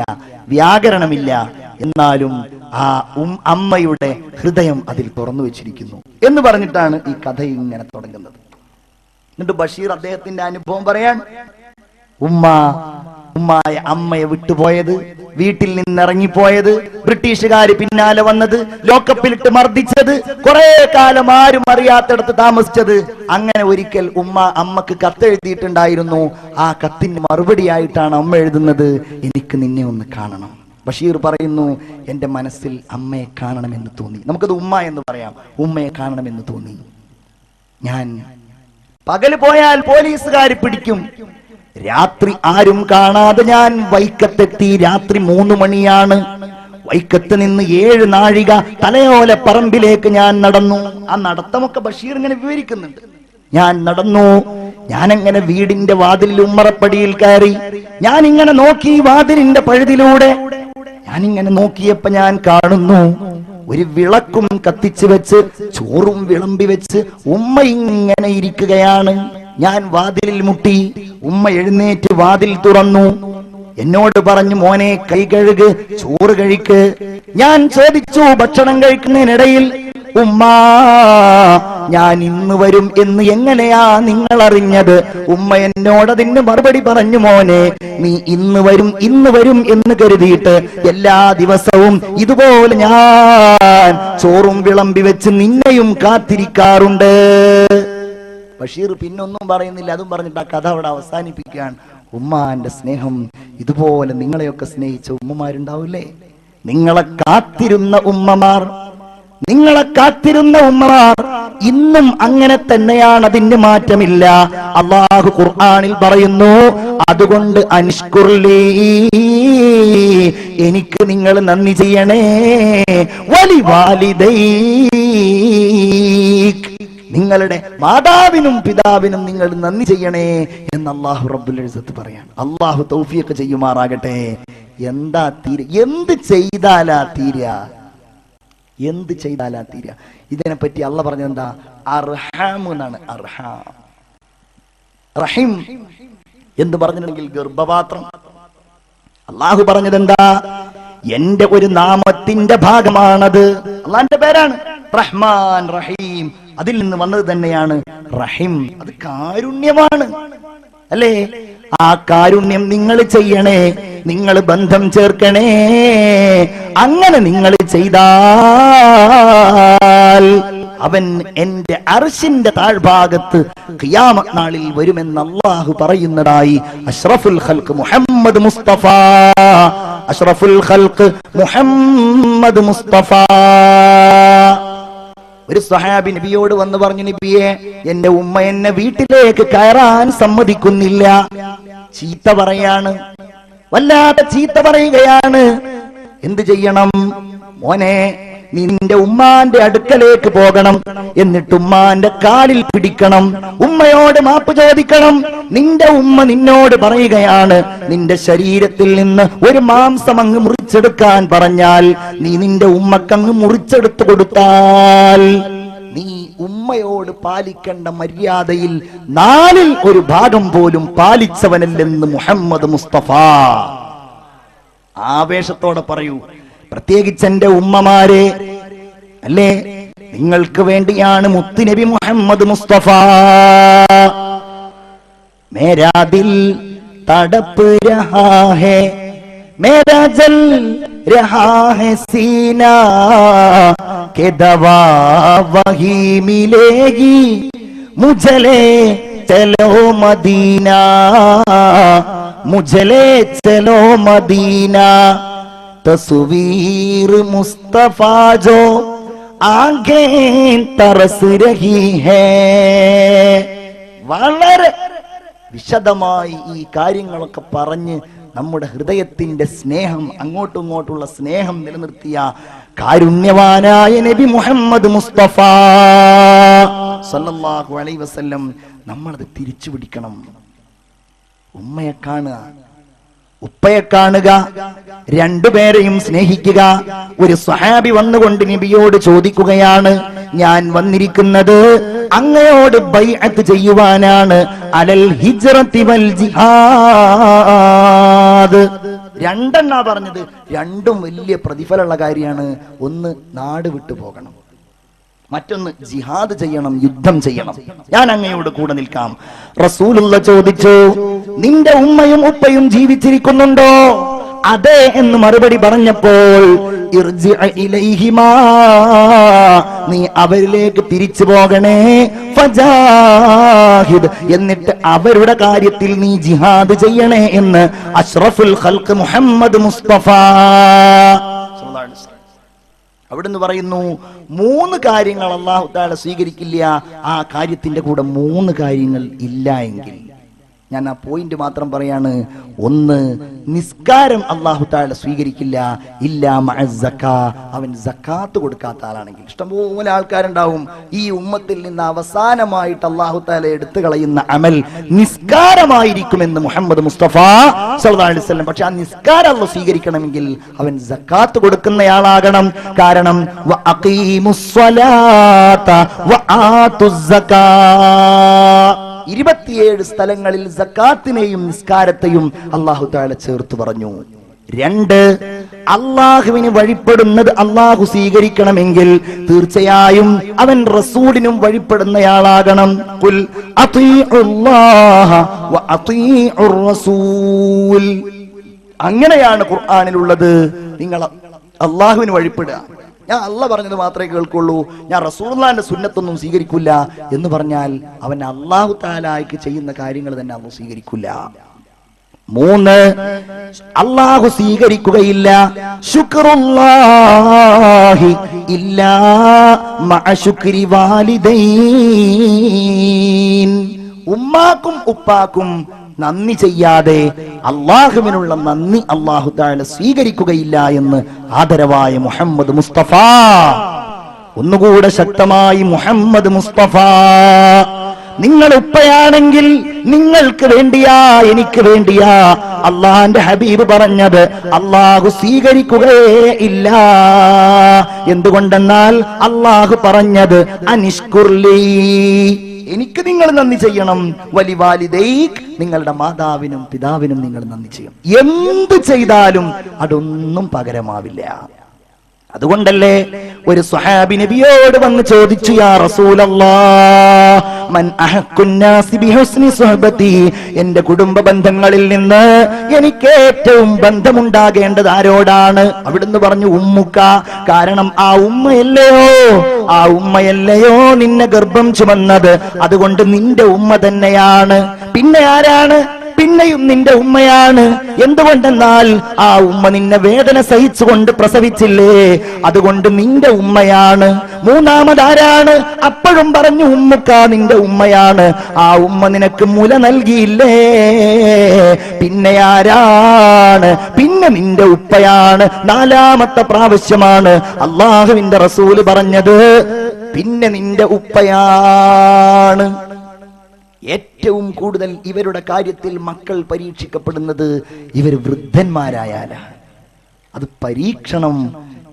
വ്യാകരണമില്ല, എന്നാലും ആ അമ്മയുടെ ഹൃദയം അതിൽ തുറന്നു വെച്ചിരിക്കുന്നു എന്ന് പറഞ്ഞിട്ടാണ് ഈ കഥ ഇങ്ങനെ തുടങ്ങുന്നത്. എന്നിട്ട് ബഷീർ അദ്ദേഹത്തിന്റെ അനുഭവം പറയാൻ, ഉമ്മായ അമ്മയെ വിട്ടുപോയത്, വീട്ടിൽ നിന്നിറങ്ങിപ്പോയത്, ബ്രിട്ടീഷുകാര് പിന്നാലെ വന്നത്, ലോക്കപ്പിലിട്ട് മർദ്ദിച്ചത്, കുറെ കാലം ആരും അറിയാത്തടത്ത് താമസിച്ചത്. അങ്ങനെ ഒരിക്കൽ അമ്മക്ക് കത്തെഴുതിയിട്ടുണ്ടായിരുന്നു. ആ കത്തിന് മറുപടിയായിട്ടാണ് അമ്മ എഴുതുന്നത്, എനിക്ക് നിന്നെ ഒന്ന് കാണണം. ബഷീർ പറയുന്നു, എന്റെ മനസ്സിൽ അമ്മയെ കാണണമെന്ന് തോന്നി. നമുക്കത് ഉമ്മ എന്ന് പറയാം. ഉമ്മയെ കാണണമെന്ന് തോന്നി. ഞാൻ പകല് പോയാൽ പോലീസുകാർ പിടിക്കും. രാത്രി ആരും കാണാതെ ഞാൻ വൈക്കത്തെത്തി. രാത്രി 3 മണിയാണ്. വൈക്കത്ത് നിന്ന് 7 നാഴിക തലയോല പറമ്പിലേക്ക് ഞാൻ നടന്നു. ആ നടത്തമൊക്കെ ബഷീർ ഇങ്ങനെ വിവരിക്കുന്നുണ്ട്. ഞാൻ നടന്നു. ഞാനങ്ങനെ വീടിന്റെ വാതിലിൽ ഉമ്മറപ്പടിയിൽ കയറി. ഞാൻ ഇങ്ങനെ നോക്കി വാതിലിന്റെ പഴുതിലൂടെ. ഞാനിങ്ങനെ നോക്കിയപ്പോ ഞാൻ കാണുന്നു, ഒരു വിളക്കും കത്തിച്ചു വെച്ച് ചോറും വിളമ്പി വെച്ച് ഉമ്മ ഇങ്ങനെ ഇരിക്കുകയാണ്. ഞാൻ വാതിലിൽ മുട്ടി. ഉമ്മ എഴുന്നേറ്റ് വാതിൽ തുറന്നു. എന്നോട് പറഞ്ഞു, മോനെ കൈ കഴുക്, ചോറ് കഴിക്ക്. ഞാൻ ചോദിച്ചു ഭക്ഷണം കഴിക്കുന്നതിനിടയിൽ, ഉമ്മാ ഞാൻ ഇന്ന് വരും എന്ന് എങ്ങനെയാ നിങ്ങൾ അറിഞ്ഞത്? ഉമ്മ എന്നോടതിന് മറുപടി പറഞ്ഞു, മോനെ നീ ഇന്ന് വരും എന്ന് കരുതിയിട്ട് എല്ലാ ദിവസവും ഇതുപോലെ ഞാൻ ചോറും വിളമ്പി വെച്ച് നിന്നെയും കാത്തിരിക്കാറുണ്ട്. ബഷീർ പിന്നൊന്നും പറയുന്നില്ല, അതും പറഞ്ഞിട്ട് ആ കഥ അവിടെ അവസാനിപ്പിക്കുകയാണ്. ഉമ്മാന്റെ സ്നേഹം ഇതുപോലെ നിങ്ങളെയൊക്കെ സ്നേഹിച്ച ഉമ്മമാരുണ്ടാവില്ലേ? നിങ്ങളെ കാത്തിരുന്ന ഉമ്മമാർ ഇന്നും അങ്ങനെ തന്നെയാണ്, അതിന് മാറ്റമില്ല. അല്ലാഹു ഖുർആനിൽ പറയുന്നു, അതുകൊണ്ട് അൻഷ്കുർലി, എനിക്ക് നിങ്ങൾ നന്ദി ചെയ്യണേ, വലി വാലിദൈക്, നിങ്ങളുടെ മാതാവിനും പിതാവിനും നിങ്ങൾ നന്ദി ചെയ്യണേ എന്ന് അല്ലാഹു റബ്ബുൽ ഇസ്സത്ത് പറയാണ്. അല്ലാഹു തൗഫീഖ് ചെയ്യുമാറാകട്ടെ. എന്താ എന്ത് ചെയ്താലാ തീര? ഇതിനെപ്പറ്റി അള്ള പറഞ്ഞത് എന്താ? അർഹാം എന്നാണ്. അർഹാം, റഹീം എന്ന് പറഞ്ഞിട്ടുണ്ടെങ്കിൽ ഗർഭപാത്രം. അള്ളാഹു പറഞ്ഞത് എന്താ? എന്റെ ഒരു നാമത്തിന്റെ ഭാഗമാണത്. അള്ളാന്റെ പേരാണ് റഹ്മാൻ റഹീം. അതിൽ നിന്ന് വന്നത് തന്നെയാണ് റഹീം. അത് കാരുണ്യമാണ്, അല്ലേ? ആ കാരുണ്യം നിങ്ങൾ ചെയ്യണേ, നിങ്ങൾ ബന്ധം ചേർക്കണേ. അങ്ങനെ നിങ്ങൾ ചെയ്താൽ അവൻ എന്റെ അർശിന്റെ താഴ്ഭാഗത്ത് ഖിയാമത്ത് നാളിൽ വരുമെന്ന് അല്ലാഹു പറയുന്നതായി അഷ്റഫുൽ ഖൽഖ് മുഹമ്മദ് മുസ്തഫ, അഷ്റഫുൽ ഖൽഖ് മുഹമ്മദ് മുസ്തഫ. ഒരു സ്വഹാബി നബിയോട് വന്ന് പറഞ്ഞു, നബിയെ, എന്റെ ഉമ്മ എന്നെ വീട്ടിലേക്ക് കയറാൻ സമ്മതിക്കുന്നില്ല, ചീത്ത പറയാണ്, വല്ലാത്ത ചീത്ത പറയുകയാണ്. എന്ത് ചെയ്യണം? മോനെ, നീ നിന്റെ ഉമ്മാന്റെ അടുക്കലേക്ക് പോകണം, എന്നിട്ട് ഉമ്മാന്റെ കാലിൽ പിടിക്കണം, ഉമ്മയോട് മാപ്പ് ചോദിക്കണം. നിന്റെ ഉമ്മ നിന്നോട് പറയുകയാണ്, നിന്റെ ശരീരത്തിൽ നിന്ന് ഒരു മാംസം അങ്ങ് മുറിച്ചെടുക്കാൻ പറഞ്ഞാൽ നീ നിന്റെ ഉമ്മക്കങ്ങ് മുറിച്ചെടുത്തു കൊടുത്താൽ നീ ഉമ്മയോട് പാലിക്കേണ്ട മര്യാദയിൽ 1/4 പോലും പാലിച്ചവനല്ലെന്ന് മുഹമ്മദ് മുസ്തഫ. ആവേശത്തോടെ പറയൂ, പ്രത്യേകിച്ച് എന്റെ ഉമ്മമാരെ, അല്ലേ? നിങ്ങൾക്ക് വേണ്ടിയാണ് മുത്തുനബി മുഹമ്മദ് മുസ്തഫ. മേരാ ദിൽ തടപ്പ് രഹാ ഹൈ, മേരാ ജൽ രഹാ ഹൈ സീനാ, के दवा वही मिलेगी, मुझे ले चलो मदीना, मुझे ले चलो मदीना, तस्वीर मुस्तफा जो आंखें तरस रही है. വളരെ വിശദമായി ഈ കാര്യങ്ങളൊക്കെ പറഞ്ഞ് നമ്മുടെ ഹൃദയത്തിന്റെ സ്നേഹം, അങ്ങോട്ടും ഇങ്ങോട്ടുള്ള സ്നേഹം നിലനിർത്തിയ കാരുണ്യവാനായ നബി മുഹമ്മദ് മുസ്തഫ സല്ലല്ലാഹു അലൈഹി വസല്ലം നമ്മളത് തിരിച്ചു പിടിക്കണം. ഉമ്മയെ കാണുക, ഉപ്പയെ കാണുക, രണ്ടുപേരെയും സ്നേഹിക്കുക. ഒരു സ്വഹാബി വന്നുകൊണ്ട് നബിയോട് ചോദിക്കുകയാണ്, ഞാൻ വന്നിരിക്കുന്നത് അങ്ങയോട് ബൈഅത്ത് ചെയ്യുവാനാണ്, അലൽ ഹിജ്റതി വൽ ജിഹാദ്. രണ്ടെണ്ണാ പറഞ്ഞത്, രണ്ടും വലിയ പ്രതിഫലമുള്ള കാര്യമാണ്. ഒന്ന് നാട് വിട്ടു പോകണം, മറ്റൊന്ന് ജിഹാദ് ചെയ്യണം, യുദ്ധം ചെയ്യണം. ഞാൻ അങ്ങയോട് കൂടെ നിൽക്കാം. റസൂലുള്ള ചോദിച്ചു, നിന്റെ ഉമ്മയും ഉപ്പയും ജീവിച്ചിരിക്കുന്നുണ്ടോ? അതെ എന്ന് മറുപടി പറഞ്ഞപ്പോൾ, ഇർജിഅ ഇലൈഹിമാ, നീ അവരിലേക്ക് തിരിച്ചു പോകണേ, ഫജാഹിദ്, എന്നിട്ട് അവരുടെ കാര്യത്തിൽ നീ ജിഹാദ് ചെയ്യണേ എന്ന് അഷ്റഫുൽ ഖൽഖ് മുഹമ്മദ് മുസ്തഫ. അവിടുന്ന് പറയുന്നു, 3 കാര്യങ്ങൾ അല്ലാഹു തആല സ്വീകരിക്കില്ല. ആ കാര്യത്തിന്റെ കൂടെ 3 കാര്യങ്ങൾ ഇല്ല എങ്കിൽ, ഞാൻ ആ പോയിന്റ് മാത്രം പറയാണ്. 1, നിസ്കാരം അല്ലാഹു തആല സ്വീകരിക്കില്ല, ഇല്ലാ മഅസ് സക്കാ, അവൻ സക്കാത്ത് കൊടുക്കാത്ത ആളാണെങ്കിൽ. ഇഷ്ടംപോലെ ആൾക്കാരുണ്ടാവും ഈ ഉമ്മത്തിൽ നിന്ന് അവസാനമായിട്ട് അല്ലാഹു തആല എടുത്തു കളയുന്ന അമൽ നിസ്കാരമായിരിക്കുമെന്ന് മുഹമ്മദ് മുസ്തഫ സല്ലല്ലാഹു അലൈഹി വസല്ലം. പക്ഷെ ആ നിസ്കാരം അല്ലാഹു സ്വീകരിക്കണമെങ്കിൽ അവൻ സക്കാത്ത് കൊടുക്കുന്നയാളാകണം. കാരണം വഅഖീമുസ് സ്വലാത്ത വആതുസ് സക്കാ, 27 സ്ഥലങ്ങളിൽ സക്കാത്തിനെയും നിസ്കാരത്തെയും അല്ലാഹു തആല ചേർത്ത് പറഞ്ഞു. 2, അള്ളാഹുവിന് വഴിപ്പെടുന്നത് അള്ളാഹു സ്വീകരിക്കണമെങ്കിൽ തീർച്ചയായും അവൻ റസൂലിനും വഴിപ്പെടുന്നയാളാകണം. ഖുൽ അത്തീഉല്ലാഹ വ അത്തീഉർ റസൂൽ. അങ്ങനെയാണ് ഖുർആനിലുള്ളത്. നിങ്ങൾ അള്ളാഹുവിന് വഴിപ്പെടുക. ഞാൻ അള്ളാഹ് പറഞ്ഞത് മാത്രമേ കേൾക്കുള്ളൂ, ഞാൻ റസൂലുള്ളാഹിന്റെ സുന്നത്തൊന്നും സ്വീകരിക്കില്ല എന്ന് പറഞ്ഞാൽ അവൻ അല്ലാഹു തആലയ്ക്ക് ചെയ്യുന്ന കാര്യങ്ങൾ തന്നെ അള്ളാഹു സ്വീകരിക്കില്ല. 3, അല്ലാഹു സ്വീകരിക്കുകയില്ല ശുക്റുല്ലാഹി ഇല്ലാ മഅ ശുക്രി വാലിദൈൻ. ഉമ്മാക്കും ഉപ്പാക്കും നന്ദി ചെയ്യാതെ അള്ളാഹുവിനുള്ള നന്ദി അല്ലാഹു തആല സ്വീകരിക്കുകയില്ല എന്ന് ആദരവായ മുഹമ്മദ് മുസ്തഫ. ഒന്നുകൂടെ ശക്തമായി മുഹമ്മദ് മുസ്തഫ. നിങ്ങൾ ഉപ്പയാണെങ്കിൽ നിങ്ങൾക്ക് വേണ്ടിയാ എനിക്ക് വേണ്ടിയാ അള്ളാന്റെ ഹബീബ് പറഞ്ഞത് അള്ളാഹു സ്വീകരിക്കുകയേ ഇല്ല. എന്തുകൊണ്ടെന്നാൽ അള്ളാഹു പറഞ്ഞത് അനിഷ്കുർലി, എനിക്ക് നിങ്ങൾ നന്ദി ചെയ്യണം. വലിവാലിദൈക്, നിങ്ങളുടെ മാതാവിനും പിതാവിനും നിങ്ങൾ നന്ദി ചെയ്യണം. എന്ത് ചെയ്താലും അതൊന്നും പകരമാവില്ല. അതുകൊണ്ടല്ലേ ഒരു സ്വഹാബി നബിയോട് വന്ന് ചോദിച്ചു, യാ റസൂലല്ലാഹ് മൻ അഹഖുന്നാസി ബിഹുസ്നി സുഹബതി, എന്റെ കുടുംബ ബന്ധങ്ങളിൽ നിന്ന് എനിക്ക് ഏറ്റവും ബന്ധമുണ്ടാകേണ്ടത് ആരോടാണ്? അവിടുന്ന് പറഞ്ഞു ഉമ്മുക്ക. കാരണം ആ ഉമ്മയല്ലയോ നിന്നെ ഗർഭം ചുമന്നത്, അതുകൊണ്ട് നിന്റെ ഉമ്മ തന്നെയാണ്. പിന്നെ ആരാണ്? പിന്നെയും നിന്റെ ഉമ്മയാണ്. എന്തുകൊണ്ടെന്നാൽ ആ ഉമ്മ നിന്നെ വേദന സഹിച്ചുകൊണ്ട് പ്രസവിച്ചില്ലേ, അതുകൊണ്ട് നിന്റെ ഉമ്മയാണ്. മൂന്നാമതാരാണ്? അപ്പോഴും പറഞ്ഞു ഉമ്മുക്ക, നിന്റെ ഉമ്മയാണ്. ആ ഉമ്മ നിനക്ക് മുല നൽകിയില്ലേ, പിന്നെ ആരാണ്? പിന്നെ നിന്റെ ഉപ്പയാണ്. 4ാമത്തെ പ്രാവശ്യമാണ് അള്ളാഹുവിന്റെ റസൂല് പറഞ്ഞത് പിന്നെ നിന്റെ ഉപ്പയാണ്. ഏറ്റവും കൂടുതൽ ഇവരുടെ കാര്യത്തിൽ മക്കൾ പരീക്ഷിക്കപ്പെടുന്നത് ഇവർ വൃദ്ധന്മാരായാലാണ്. അത് പരീക്ഷണം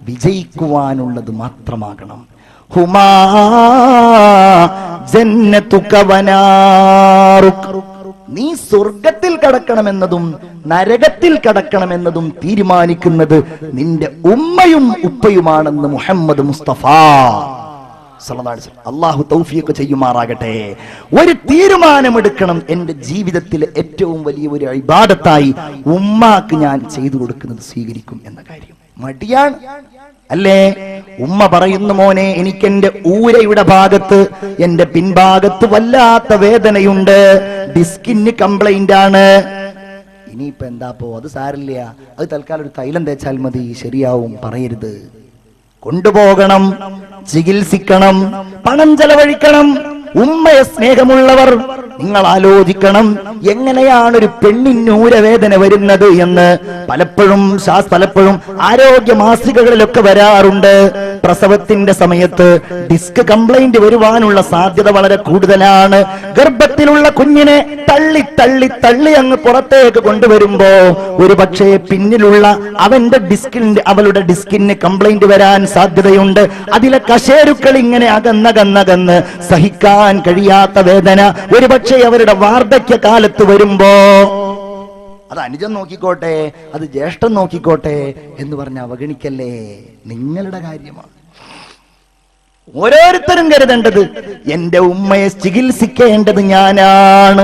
വിജയിക്കുവാനുള്ളത് മാത്രമാകണം. ഹുമാ ജന്നതുക വനാറുക, നീ സ്വർഗത്തിൽ കടക്കണമെന്നതും നരകത്തിൽ കടക്കണമെന്നതും തീരുമാനിക്കുന്നത് നിന്റെ ഉമ്മയും ഉപ്പയുമാണെന്ന് മുഹമ്മദ് മുസ്തഫ. അള്ളാഹു തൗഫീഖ് ചെയ്യുമാറാകട്ടെ. ഒരു തീരുമാനമെടുക്കണം, എന്റെ ജീവിതത്തിലെ ഏറ്റവും വലിയ ഒരു ഇബാദത്തായി ഉമ്മാക്ക് ഞാൻ ചെയ്തു കൊടുക്കുന്നത് സ്വീകരിക്കും എന്ന കാര്യം. മടിയാണ് അല്ലേ? ഉമ്മ പറയുന്നു, മോനെ എനിക്കെന്റെ ഊരയുടെ ഭാഗത്ത്, എന്റെ പിൻഭാഗത്ത് വല്ലാത്ത വേദനയുണ്ട്, ഡിസ്കിന് കംപ്ലൈന്റ് ആണ്. ഇനിയിപ്പോ എന്താപ്പോ, അത് സാരില്ല, അത് തൽക്കാലം ഒരു തൈലം തേച്ചാൽ മതി, ശരിയാവും. പറയരുത്. കൊണ്ടുപോകണം, ചികിത്സിക്കണം, പണം ചെലവഴിക്കണം. ഉമ്മയെ സ്നേഹമുള്ളവർ നിങ്ങൾ ആലോചിക്കണം, എങ്ങനെയാണ് ഒരു പെണ്ണിന് ഊരവേദന വരുന്നത് എന്ന്. പലപ്പോഴും ആരോഗ്യ മാസികകളിലൊക്കെ വരാറുണ്ട്. പ്രസവത്തിന്റെ സമയത്ത് ഡിസ്ക് കംപ്ലൈന്റ് വരുവാനുള്ള സാധ്യത വളരെ കൂടുതലാണ്. ഗർഭത്തിലുള്ള കുഞ്ഞിനെ തള്ളി തള്ളി തള്ളി അങ്ങ് പുറത്തേക്ക് കൊണ്ടുവരുമ്പോ ഒരു പക്ഷേ പിന്നിലുള്ള അവളുടെ ഡിസ്കിന് കംപ്ലൈന്റ് വരാൻ സാധ്യതയുണ്ട്. അതിലെ കശേരുക്കൾ ഇങ്ങനെ അകന്നകന്നകന്ന് സഹിക്കാൻ കഴിയാത്ത വേദന ഒരുപക്ഷെ അവരുടെ വാർദ്ധക്യ കാലത്ത് വരുമ്പോ, അത് അനുജൻ നോക്കിക്കോട്ടെ, അത് ജ്യേഷ്ഠൻ നോക്കിക്കോട്ടെ എന്ന് പറഞ്ഞ് അവഗണിക്കല്ലേ. നിങ്ങളുടെ കാര്യമാണ്. ഓരോരുത്തരും കരുതേണ്ടത് എന്റെ ഉമ്മയെ ചികിത്സിക്കേണ്ടത് ഞാനാണ്,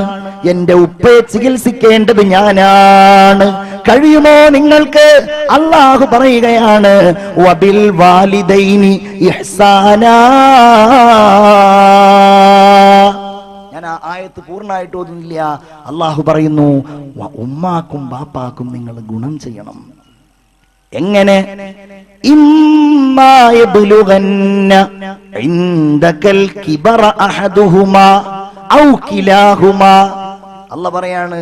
എന്റെ ഉപ്പയെ ചികിത്സിക്കേണ്ടത് ഞാനാണ്. കഴിയുമോ നിങ്ങൾക്ക്? അല്ലാഹു പറയുകയാണ് വബിൽ വാലിദൈനി ഇഹ്സാനാ. ഞാൻ ആ ആയത്ത് പൂർണ്ണമായിട്ട് ഓതുന്നില്ല. അല്ലാഹു പറയുന്നു ഉമ്മാക്കും ബാപ്പാക്കും നിങ്ങൾ ഗുണം ചെയ്യണം. എങ്ങനെ? ഇമ്മാ യബ്ലുഗന്ന ഇൻദകൽ കിബറ അഹദുഹുമാ ഔ കിലാഹുമാ. അല്ലാഹു പറയാണ്,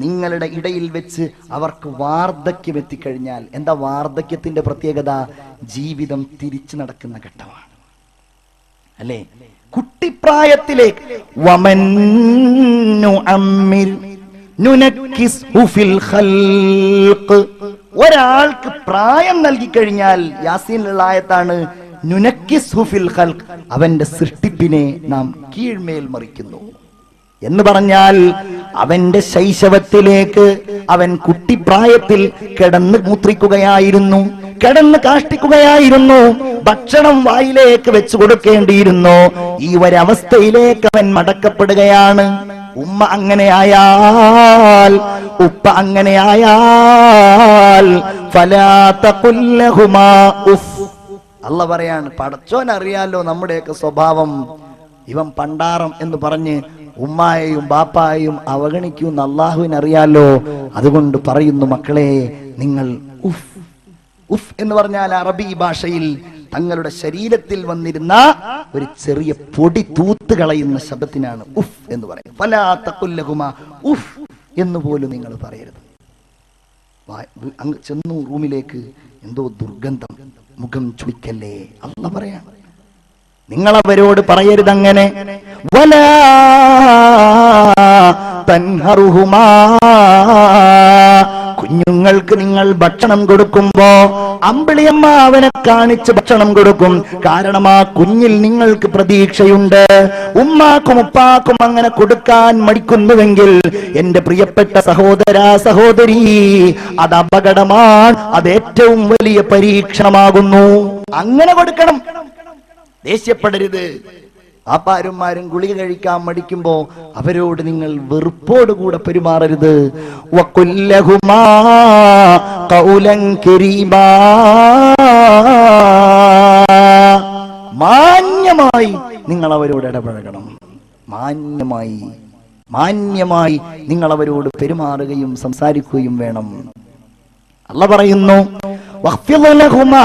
നിങ്ങളുടെ ഇടയിൽ വെച്ച് അവർക്ക് വാർദ്ധക്യം എത്തിക്കഴിഞ്ഞാൽ. എന്താ വാർദ്ധക്യത്തിന്റെ പ്രത്യേകത? ജീവിതം തിരിച്ചു നടക്കുന്ന ഘട്ടമാണ് അല്ലേ? കുട്ടിപ്രായത്തിലേക്ക് ഒരാൾക്ക് പ്രായം നൽകിക്കഴിഞ്ഞാൽ, യാസീനിലുള്ള ആയത്താണ് നുനക്കിസ്ഹു ഫിൽ ഖൽഖ്, അവന്റെ സൃഷ്ടിപ്പിനെ നാം കീഴ്മേൽ മറിക്കുന്നു. എന്ന് പറഞ്ഞാൽ അവന്റെ ശൈശവത്തിലേക്ക് അവൻ കുട്ടിപ്രായത്തിൽ കിടന്ന് മൂത്രിക്കുകയായിരുന്നു, കിടന്ന് കാഷ്ടിക്കുകയായിരുന്നു, ഭക്ഷണം വായിലേക്ക് വെച്ചു കൊടുക്കേണ്ടിയിരുന്നു. ഈ ഒരവസ്ഥയിലേക്ക് അവൻ മടക്കപ്പെടുകയാണ്. ഉമ്മ അങ്ങനെയായാൽ, ഉപ്പ അങ്ങനെയായാൽ ഫലാ തഖുൽ ലഹുമാ ഉഫ്. അല്ലാഹ് പറയാണ്, പടച്ചോൻ അറിയാലോ നമ്മുടെയൊക്കെ സ്വഭാവം. ഇവൻ പണ്ടാറം എന്ന് പറഞ്ഞ് ഉമ്മായെയും ബാപ്പായെയും അവഗണിക്കുമെന്ന് അള്ളാഹുവിനറിയാലോ. അതുകൊണ്ട് പറയുന്നു, മക്കളെ നിങ്ങൾ ഉഫ്. ഉഫ് എന്ന് പറഞ്ഞാൽ അറബി ഭാഷയിൽ തങ്ങളുടെ ശരീരത്തിൽ വന്നിരുന്ന ഒരു ചെറിയ പൊടി തൂത്ത് കളയുന്ന ശബ്ദത്തിനാണ് ഉഫ് എന്ന് പറയുന്നത്. ഫലാ തഖുൽ ലഹുമാ ഉഫ് എന്ന് പോലും നിങ്ങൾ പറയരുത്. അങ്ങ് ചെന്നു റൂമിലേക്ക്, എന്തോ ദുർഗന്ധം, മുഖം ചുളിക്കല്ലേ. അല്ലാഹ് പറയാണ്, നിങ്ങളവരോട് പറയരുതങ്ങനെ. വലാ തൻഹറുഹുമാ, കുഞ്ഞുങ്ങൾക്ക് നിങ്ങൾ ഭക്ഷണം കൊടുക്കുമ്പോ അമ്പിളിയമ്മ അവനെ കാണിച്ച് ഭക്ഷണം കൊടുക്കും. കാരണം ആ കുഞ്ഞിൽ നിങ്ങൾക്ക് പ്രതീക്ഷയുണ്ട്. ഉമ്മാക്കും ഉപ്പാക്കും അങ്ങനെ കൊടുക്കാൻ മടിക്കുന്നുവെങ്കിൽ എന്റെ പ്രിയപ്പെട്ട സഹോദര സഹോദരി, അത് അപകടമാണ്, അത് ഏറ്റവും വലിയ പരീക്ഷണമാകുന്നു. അങ്ങനെ കൊടുക്കണം, ദേഷ്യപ്പെടരുത്. ആപ്പാരുമാരും ഗുളിക കഴിക്കാൻ മടിക്കുമ്പോ അവരോട് നിങ്ങൾ വെറുപ്പോടുകൂടെ പെരുമാറരുത്. വഖുല്ലഹുമാ ഖൗലൻ കരീമാ, മാന്യമായി നിങ്ങൾ അവരോട് ഇടപഴകണം. മാന്യമായി നിങ്ങൾ അവരോട് പെരുമാറുകയും സംസാരിക്കുകയും വേണം. അല്ലാഹ് പറയുന്നു, വഖ്ഫിദ് ലഹുമാ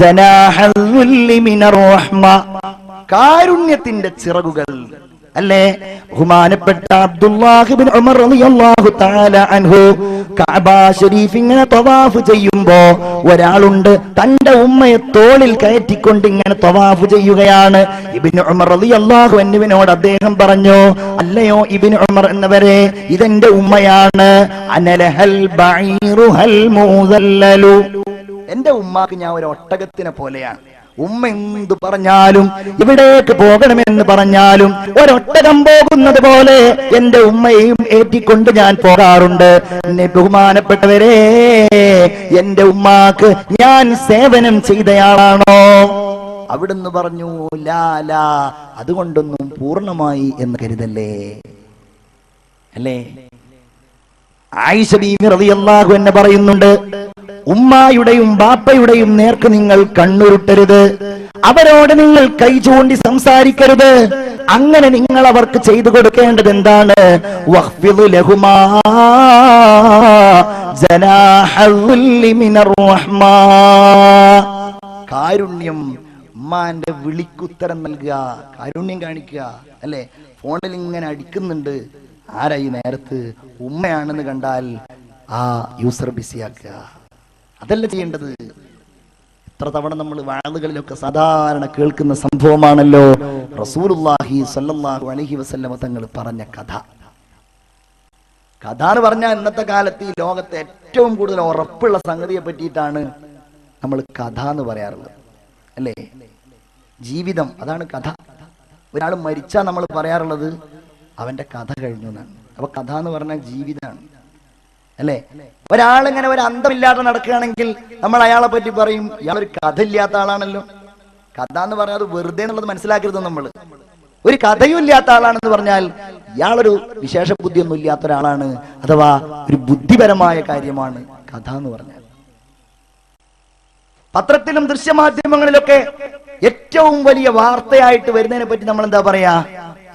ജനാഹൽ ദുല്ലി മിനർ റഹ്മ, കാരുണ്യത്തിന്റെ ചിറകുകൾ. അല്ലേ, ബഹുമാനപ്പെട്ട അബ്ദുല്ലാഹ് ഇബ്നു ഉമർ റളിയല്ലാഹു തആല അൻഹു കഅബ ശരീഫ് ഇങ്ങനെ തവാഫ് ചെയ്യുമ്പോ ഒരാളുണ്ട് തന്റെ ഉമ്മയെ തോളിൽ കയറ്റിക്കൊണ്ട് ഇങ്ങനെ തവാഫ് ചെയ്യുകയാണ്. ഇബ്നു ഉമർ റളിയല്ലാഹു അൻഹുവിനോട് അദ്ദേഹം പറഞ്ഞു, അല്ലയോ ഇബ്നു ഉമർ എന്നവരെ, ഇതെന്റെ ഉമ്മയാണ്. അനലഹൽ ബഈറുഹൽ മുദല്ലലു, എന്റെ ഉമ്മാക്ക് ഞാൻ ഒരു ഒട്ടകത്തിനെ പോലെയാണ്. ഉമ്മ എന്ത് പറഞ്ഞാലും, എവിടേക്ക് പോകണമെന്ന് പറഞ്ഞാലും ഒരൊട്ടകം പോകുന്നത് പോലെ എന്റെ ഉമ്മയെയും ഏറ്റിക്കൊണ്ട് ഞാൻ പോകാറുണ്ട്. എന്നെ ബഹുമാനപ്പെട്ടവരെ, എന്റെ ഉമ്മാക്ക് ഞാൻ സേവനം ചെയ്തയാളാണോ? അവിടുന്ന് പറഞ്ഞു, ലാ, അതുകൊണ്ടൊന്നും പൂർണ്ണമായി എന്ന് കരുതല്ലേ. അല്ലേ, ആയിഷ ബീവി റളിയല്ലാഹു അൻഹ പറയുന്നുണ്ട്, ഉമ്മായുടെയും ബാപ്പയുടെയും നേർക്ക് നിങ്ങൾ കണ്ണുരുട്ടരുത്, അവരോട് നിങ്ങൾ കൈ ചൂണ്ടി സംസാരിക്കരുത്. അങ്ങനെ നിങ്ങൾ അവർക്ക് ചെയ്തു കൊടുക്കേണ്ടത് എന്താണ്? വഖ്ഫിദ് ലഹുമാ ജനാഹൽ ദുല്ലി മിനർ റഹ്മാ, കാരുണ്യം, ഉമ്മാന്റെ വിളിക്കുത്തരം നൽകുക, കാരുണ്യം കാണിക്കുക. അല്ലെ, ഫോണിൽ ഇങ്ങനെ അടിക്കുന്നുണ്ട്, ആരാ ഈ നേരത്ത്? ഉമ്മയാണെന്ന് കണ്ടാൽ ആ യൂസർ ബിസിയാക്കുക. അതല്ല ചെയ്യേണ്ടത്. എത്ര തവണ നമ്മൾ വാളുകളിലൊക്കെ സാധാരണ കേൾക്കുന്ന സംഭവമാണല്ലോ റസൂലുള്ളാഹി സ്വല്ലല്ലാഹു അലൈഹി വസല്ലമ തങ്ങൾ പറഞ്ഞ കഥ. കഥ എന്ന് പറഞ്ഞാൽ ഇന്നത്തെ കാലത്ത് ഈ ലോകത്തെ ഏറ്റവും കൂടുതൽ ഉറപ്പുള്ള സംഗതിയെ പറ്റിയിട്ടാണ് നമ്മൾ കഥ എന്ന് പറയാറുള്ളത്. അല്ലേ, ജീവിതം, അതാണ് കഥ. ഒരാൾ മരിച്ചാൽ നമ്മൾ പറയാറുള്ളത് അവന്റെ കഥ കഴിഞ്ഞു എന്നാണ്. അപ്പൊ കഥ എന്ന് പറഞ്ഞാൽ ജീവിതമാണ്. അല്ലേ, ഒരാളിങ്ങനെ ഒരു അന്തമില്ലാതെ നടക്കുകയാണെങ്കിൽ നമ്മൾ അയാളെ പറ്റി പറയും, ഇയാളൊരു കഥ ഇല്ലാത്ത ആളാണല്ലോ. കഥ എന്ന് പറഞ്ഞാൽ അത് വെറുതെ എന്നുള്ളത് മനസ്സിലാക്കരുത്. നമ്മൾ ഒരു കഥയും ഇല്ലാത്ത ആളാണെന്ന് പറഞ്ഞാൽ ഇയാളൊരു വിശേഷ ബുദ്ധിയൊന്നും ഇല്ലാത്ത ഒരാളാണ്, അഥവാ ഒരു ബുദ്ധിപരമായ കാര്യമാണ് കഥ എന്ന് പറഞ്ഞാൽ. പത്രത്തിലും ദൃശ്യമാധ്യമങ്ങളിലൊക്കെ ഏറ്റവും വലിയ വാർത്തയായിട്ട് വരുന്നതിനെ പറ്റി നമ്മൾ എന്താ പറയാ?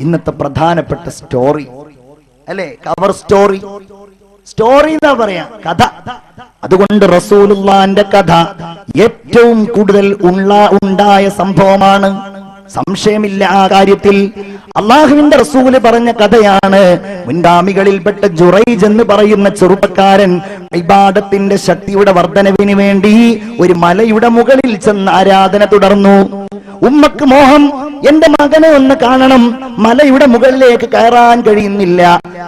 ഇന്നത്തെ പ്രധാനപ്പെട്ട സ്റ്റോറി, അല്ലെ, കവർ സ്റ്റോറി, സ്റ്റോറി എന്നാ പറയാ, കഥ. അതുകൊണ്ട് റസൂലുള്ളാന്റെ കഥ ഏറ്റവും കൂടുതൽ ഉണ്ടായ സംഭവമാണ്, സംശയമില്ല ആ കാര്യത്തിൽ. അള്ളാഹുവിന്റെ റസൂല് പറഞ്ഞ കഥയാണ്. മുൻഗാമികളിൽപ്പെട്ട ജുറൈജ് എന്ന് പറയുന്ന ചെറുപ്പക്കാരൻ ഇബാദത്തിന്റെ ശക്തിയുടെ വർധനവിന് വേണ്ടി ഒരു മലയുടെ മുകളിൽ ചെന്ന് ആരാധന തുടർന്നു. ഉമ്മക്ക് മോഹം, എന്റെ മകനെ ഒന്ന് കാണണം. മലയുടെ മുകളിലേക്ക് കയറാൻ കഴിയുന്നില്ല.